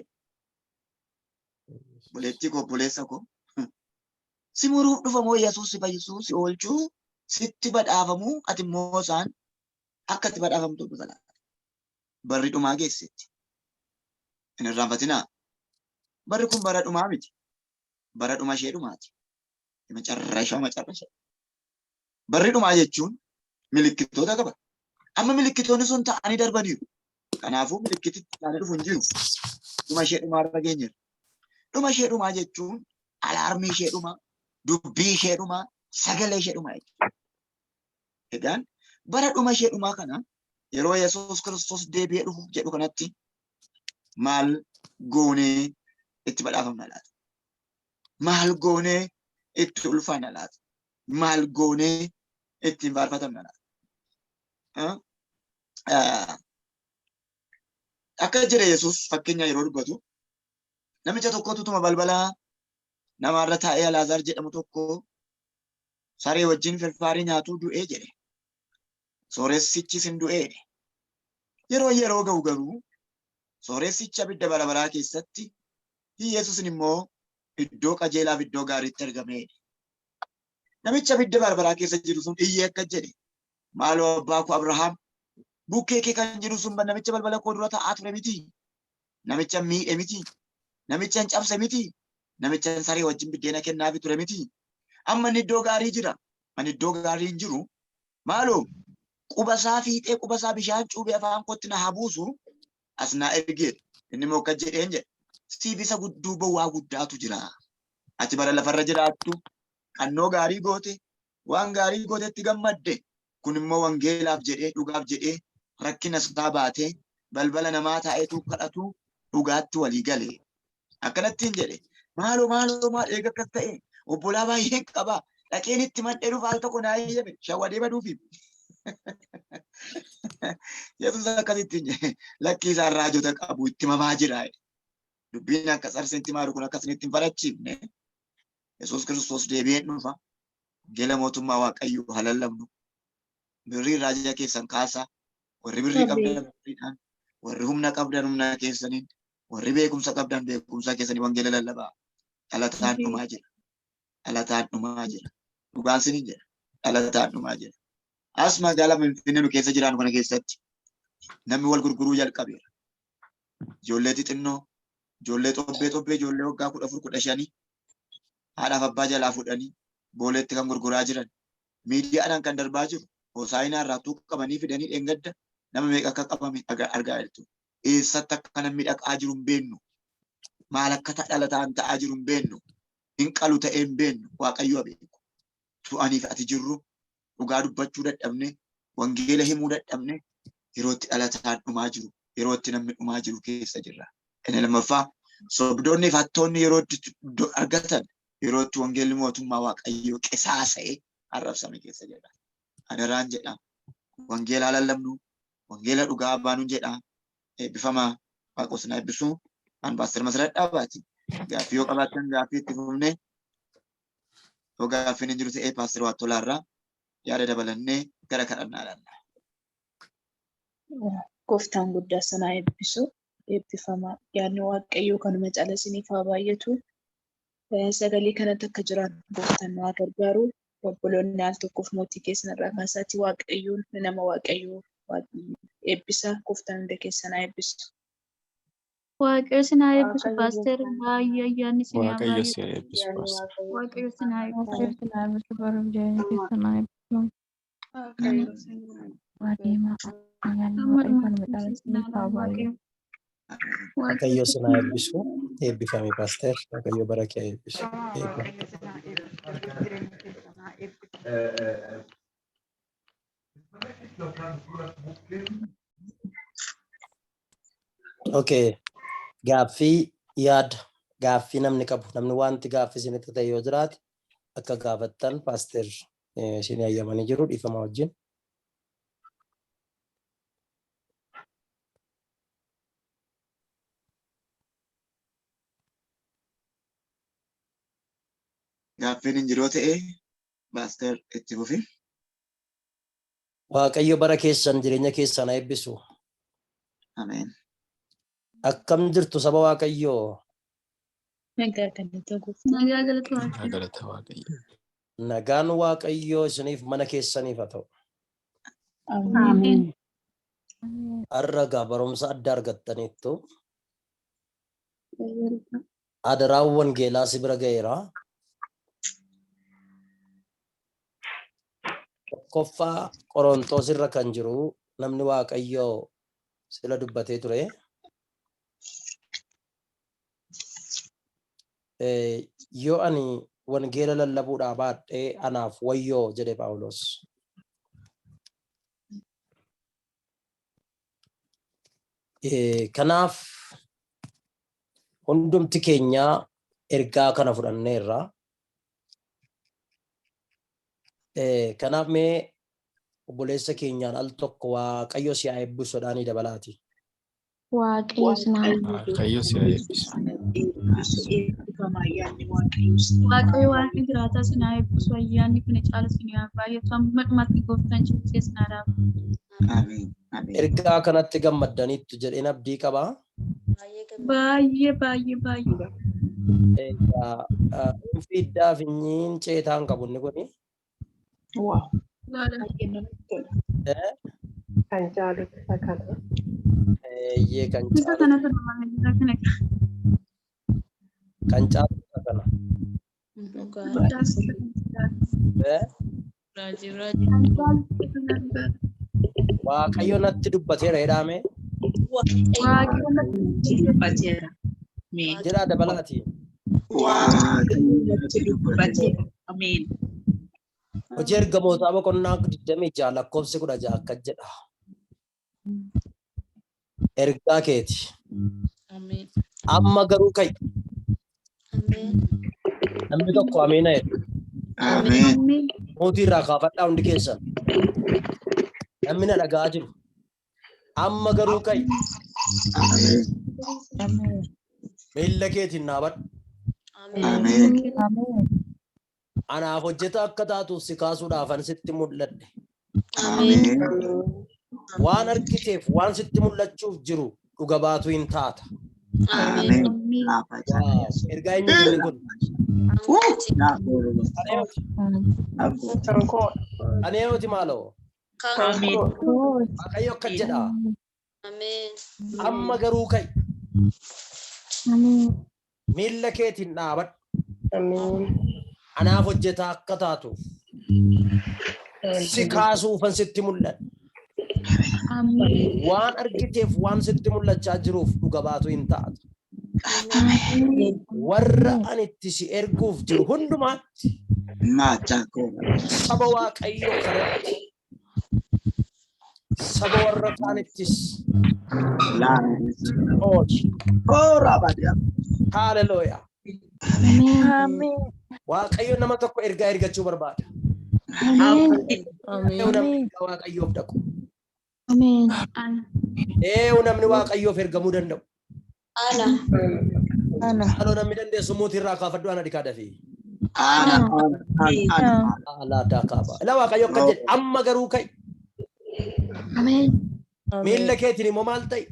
Buleettii koo buleessa koo. Si muruuf dhufa moo Yesuus si fayyisuu si oolchuu sitti badhaafamuu ati immoo isaan akka itti badhaafamtu dhufa laata. Barri dhumaa geessetti. Hin irraanfatinaa. Barri kun bara dhumaa miti. Bara dhuma ishee dhumaati. Macarrasha. Barri dhumaa jechuun milikkitoota qaba. Amma milikkitoonni sun ta'anii darbaniiru. Kanaafuu milikkititti ta'anii dhufu hin jiru. Dhuma ishee dhumaa irra geenyeera. Dhuma ishee dhumaa jechuun alaarmii ishee dhumaa, dubbii ishee dhumaa, sagalee ishee dhumaa jechuudha. Egaan bara dhuma ishee dhumaa kana yeroo Yesuus Kiristoos deebi'ee dhufu jedhu kanatti maal goonee itti badhaafamna laata? Maal goonee itti ulfaanna laata? Maal goonee itti faarfatamna laata? Akka jedhe Yesuus fakkeenya yeroo dubbatu namicha tokkotu tuma balbalaa namaarra taa'ee Alaazaar jedhamu tokko saree wajjin firfaarii nyaatuu du'ee jedhe. Sooressichis hin du'ee. Yeroo ga'u garuu sooressicha abidda bara baraa keessatti Yesuusin immoo iddoo qajeelaaf iddoo gaariitti argamee. Namicha abidda bara baraa keessa jiru sun iyyee akka jedhe maaloo abbaa koo Abrahaam bukkee kee kan jiru sun namicha balbala koo dura taa'aa ture miti. Namicha miidhe miti. Namicha hin cabse miti. Namicha saree wajjin biddeena kennaafi ture miti. Amma inni iddoo gaarii jira. Ani iddoo gaarii hin jiru. Maaloo qubasaa fiixee qubasaa bishaan cuubee afaan kootti na haa buusu as naa ergeedha. Inni immoo akka jedheen jedhe siif isa gudduu bowwaa guddaatu jira. Ati bara lafarra jiraattu qannoo gaarii goote waan gaarii gootetti gammadde kun immoo wangeelaaf jedhee dhugaaf jedhee rakkina isaa baatee balbala namaa taa'eetu kadhatu dhugaatti walii galee. Akkanattiin jedhe maaloo eega akkas ta'e obbolaa baay'een qaba dhaqeen itti madhee dhufa al tokko naa eeyyame shawwadee baduufi. Yesuus akkasittiin jedhe lakkii isaan raajota qabu itti mamaa jira. Dubbiin akka sarseetti maaru kun akkasinitti hin farachiifne. Yesuus Kiristoos deebi'ee dhufa. Gela mootummaa Waaqayyoo haa lallabnu. Birrii raajaa keessan kaasaa. Warri birrii qabdan birriidhaan. Warri humna qabdan humna keessaniin. Warri beekumsa qabdan beekumsa keessanii wangeela lallabaa. Dhalataan dhumaa jira. Dhalataan dhumaa jira. Dhugaan sinin jedha. Dhalataan dhumaa jira. As magaalaa Finfinnee nu keessa jiraannu kana keessatti namni wal gurguruu jalqabeera. Ijoollee xixinnoo, ijoollee xobbee, ijoollee waggaa 14-15 haadhaaf abbaa jalaa fudhanii booleetti kan gurguraa jiran. Miidiyaadhaan kan darbaa jiru. Hosaayinaa irraa tuuqqabanii fidanii dheengadda nama meeqa akka qabame argaa jirtu. Eessatti akka namni dhaqaa jiru hin beennu. Maal akka dhalataan ta'aa jiru hin beennu. Hin qalu ta'ee hin beennu. Waaqayyo beeku. Tu'aniif ati jirru dhugaa dubbachuu dadhabne, wangeela himuu dadhabne, yerootti dhalataan dhumaa jiru, yerootti namni dhumaa jiru keessa jirra. Inni lammaffaa sobdoonni fi hattoonni yerootti argatan, yerootti wangeelli mootummaa Waaqayyoo qisaasa'ee arrabsame keessa jirra. Adaraan jedha. Wangeela lallabnu, wangeela dhugaa baanuun jedha. Eebbifamaa Waaqos na eebbisuu. An Paaster Masarat Dhaabaati. Gaaffii yoo qabaattan gaaffii itti fufne. Yoo gaaffiin hin jiru ta'ee Paaster Waattolaarraa yaada dabalannee gara kadhannaadhaan. Gooftaan guddaa sana eebbisu. Eebbifamaa. Yaadni Waaqayyoo kanuma caala isiniif haa baay'atu. Sagalee kanatti akka jiran gooftaan nu haa gargaaru. Obboloonni al tokkoof mootii keessan irraa kaasaatti Waaqayyoon nama Waaqayyoo eebbisa. Gooftaan hunda keessan haa eebbisu. Waaqayyo sin haa eebbisu Paaster baay'ee ayyaanni isin haa Waaqayyo si baay'atu. eebbisu Paaster. Waaqayyo sin haa eebbisu. Waaqayyo sin haa eebbisu baruuf jireenya keessan haa eebbisu. Waadeemaa ayyaanni Waaqayyo kanuma caala isiniif haa baay'atu. Waaqayyo sin haa eebbisu. Eebbifame Paaster. Waaqayyo bara kee eebbisu. Waaqayyo sin haa eebbisu jireenya keessan haa eebbisu. Okay. Gaaffii namni qabu namni wanti gaaffii isinitti ta'e yoo jiraate akka gaafattan Paaster isin hayyamanii jiru dhiifama wajjin. Gaaffiin hin jiru ta'e Pastor itti fufi. Waaqayyo bara keessan jireenya keessan eebbisu. Ameen. Akkam jirtu saba Waaqayyoo. Nagaa galata gooftaa. Nagaa galata Waaqayyoo. Galata Waaqayyo. Nagaan Waaqayyoo isiniif mana keessaniif haa ta'u. Ameen. Har'a barumsa adda argattaniittu. Adaraan wangeelaa si bira ga'eera. Tokkoffaa Qorontoos irra kan jiru namni Waaqayyoo sila dubbatee ture. Yoo ani wangeela lallabuudhaa baadhee anaaf wayyoo jedhe Phaawulos. Kanaaf hundumti keenya ergaa kana fudhanneerra. Kanaaf mee obboleessa keenyaan al tokko Waaqayyo si haa eebbisuudhaanii dabalaati. Waaqayyo si haa Waaqayyo si haa eebbisu. Waaqayyo Waaqni jiraataa si haa eebbisu. Ayyaanni kana caala si haa baay'atu. Amma dhumatti gooftaan cimsee si haa dhaabu. Ameen. Ameen. Ergaa kanatti gammaddaniittu jedheen abdii qabaa. Baay'ee baay'ee baay'ee. Fiiddaa fi nyiin ceetaan qabu inni kuni. Wow. Kan caalu isa kana. Eeyyee kan Isa kana sana jira kana. kan caalu isa kana. Waaqayyo natti dubbateera jedhame. Jedhaa dabalaati. Ameen. Hojii ergamootaa boqonnaa 26 lakkoofsi 16 akka jedha. Ergaa keeti. Amma garuu kai. Namni tokko ameen jedhu. Ameen. Mootii irraa kaafadhaa hundi keessan. Namni na dhaga'aa jiru. Amma garuu kai. Ameen. Miilla keetiin naabadhu. Ameen. Anaaf hojjeta akka taatuuf si kaasuudhaafan sitti mul'adhe. Ameen. Waan argiteef waan sitti mul'achuuf jiru dhuga baatu hin taata. Ameen. Ergaa inni jiru kun. Aneeyooti maaloo? Waaqayyo akka jedha. Amma garuu kai. Miilla keetiin dhaabadhu. Anaaf hojjetaa akka taatuuf si kaasuufan sitti mul'adhe. Waan argiteef waan sitti mul'achaa jiruuf dhuga baatu hin taata. Warra ani itti si erguuf jiru hundumaatti saba Waaqayyoo kanatti saba warra kaanittis haalelooyaa. Waaqayyo nama tokko ergaa ergachuu barbaada. Namni Waaqayyoof dhaqu. Namni Waaqayyoof ergamuu danda'u. Haaloo namni dandeessu mootii irraa kaafadhu ana dhikaa dafee. Alaadaa kaaba. Ilaa Waaqayyo akka jedhe amma garuu kai. Miilla keetiin immoo maal ta'e?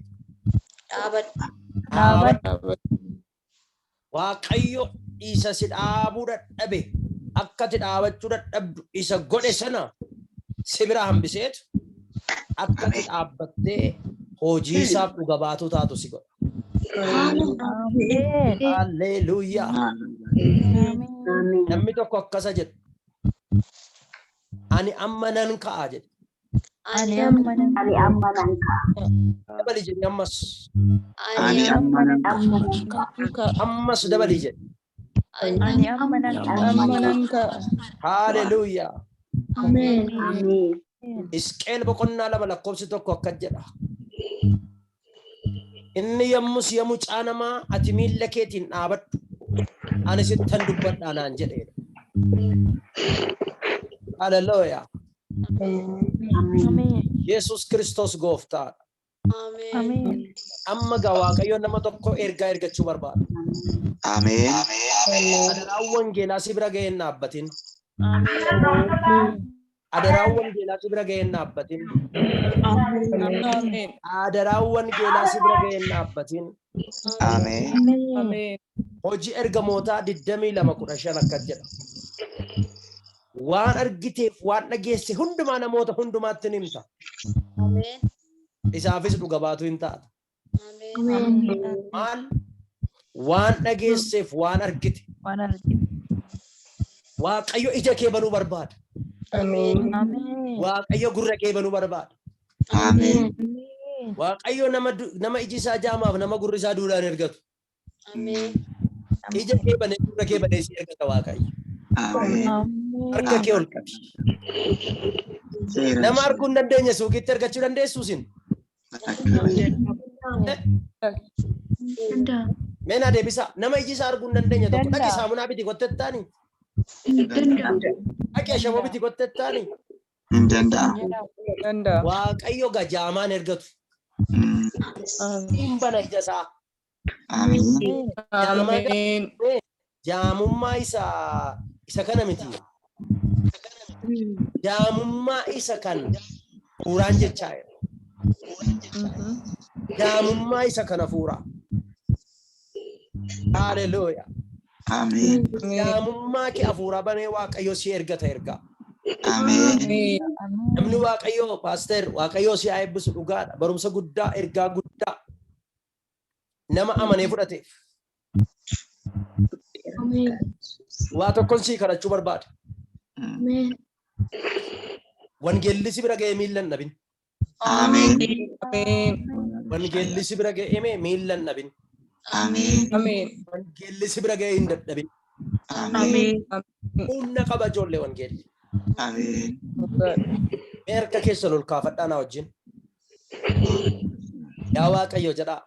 Dhaabadhu. Waaqayyo isa si dhaabuu dadhabe akka ati dhaabachuu dadhabdu isa godhe sana si bira hambiseetu akka ati dhaabbattee hojii isaaf dhuga baatuu taatu si godha. Haalleluuyaa. Namni tokko akkasa jedhu. Ani amma nan ka'a jedhe. Dabali jedhe ammas. Ammas dabali jedhe. Haalleluuyaa. Hisqeel boqonnaa 2 lakkoofsi 1 akka jedha. Inni yommus yommuu caanamaa ati miilla keetiin dhaabadhu ani sittan dubbadhaa naan jedheedha. Haalleluuyaa. Yesus Kiristoos gooftaadha. Amma gaa Waaqayyo nama tokko ergaa ergachuu barbaada. Ameen. Adaraan wangeelaa si bira ga'ee hin dhaabbatin. Adaraan wangeelaa si bira ga'ee hin dhaabbatin. Adaraan wangeelaa si bira ga'ee hin dhaabbatin. Hojii ergamootaa 22:15 akkas jedha. Waan argiteef waan dhageesse hundumaa namoota hundumaatti ni himta. Isaafis dhuga baatu hin taata. Maal? Waan dhageesseef waan argite. Waaqayyo ija kee banuu barbaada. Waaqayyo gurra kee banuu barbaada. Waaqayyo nama iji isaa jaamaaf nama gurri isaa duudhaan ergatu. Ija kee banee gurra kee banee si ergata Waaqayyo. Harka kee ol qabi. Nama arguu hin dandeenye suuqitti argachuu dandeessu isin? Mena deebisa. Nama iji isaa arguu hin dandeenye tokko dhaqi saamunaa biti kottettaani. Dhaqi ashaboo biti kottettaani. Hin danda'a. Waaqayyo gajaamaan ergatu. Hin bana ija isaa. Jaamummaa isa kana miti. Jaamummaa isa kan fuuraan jechaa jira. Jaamummaa isa kana fuura. Haleluuyaa. Jaamummaa kee hafuura banee Waaqayyo si ergata ergaa. Namni Waaqayyo paaster Waaqayyo si haa eebbisu dhugaadha. Barumsa guddaa ergaa guddaa nama amanee fudhateef. Waa tokkoon sii kadhachuu barbaada. Wangeelli si bira ga'ee miilla hin dhabin. Wangeelli si bira ga'ee miilla hin dhabin. Wangeelli si bira ga'ee hin dadhabin. Humna qaba ijoollee wangeelli. Mee harka keessan ol kaafadhaa na wajjin. Yaa Waaqayyo jedhaa.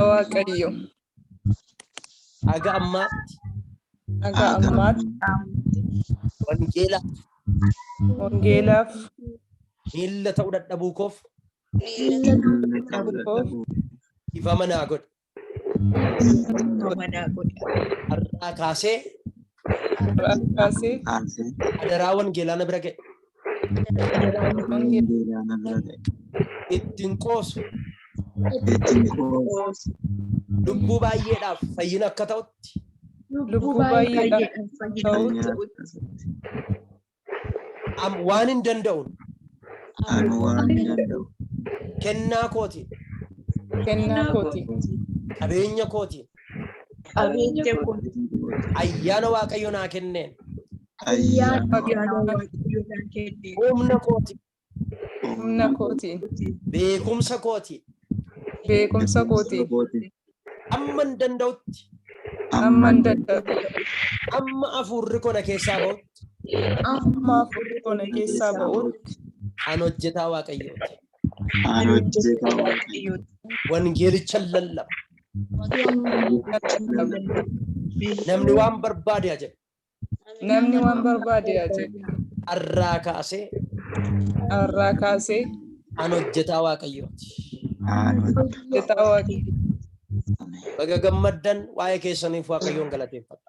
Waaqayyo. Aga ammaatti wangeelaaf miilla ta'uu dadhabuu koof ifa manaa godhe. Har'aa kaasee adaraa wangeelaa na bira ga'e. Ittiin qoosu lubbuu baay'eedhaaf fayyina akka ta'utti. Waan hin danda'uun kennaa kootiin qabeenya kootiin ayyaana Waaqayyo naa kenneen humna kootiin beekumsa kootiin amma hin danda'utti amma hafuurri koo na keessaa ba'utti an hojjetaa Waaqayyooti. Wangeelicha lallaba. Namni waan barbaade haa jedhu. Har'aa kaasee an hojjetaa Waaqayyooti. Baga gammaddan waa'ee keessaniif Waaqayyoon galateeffadha.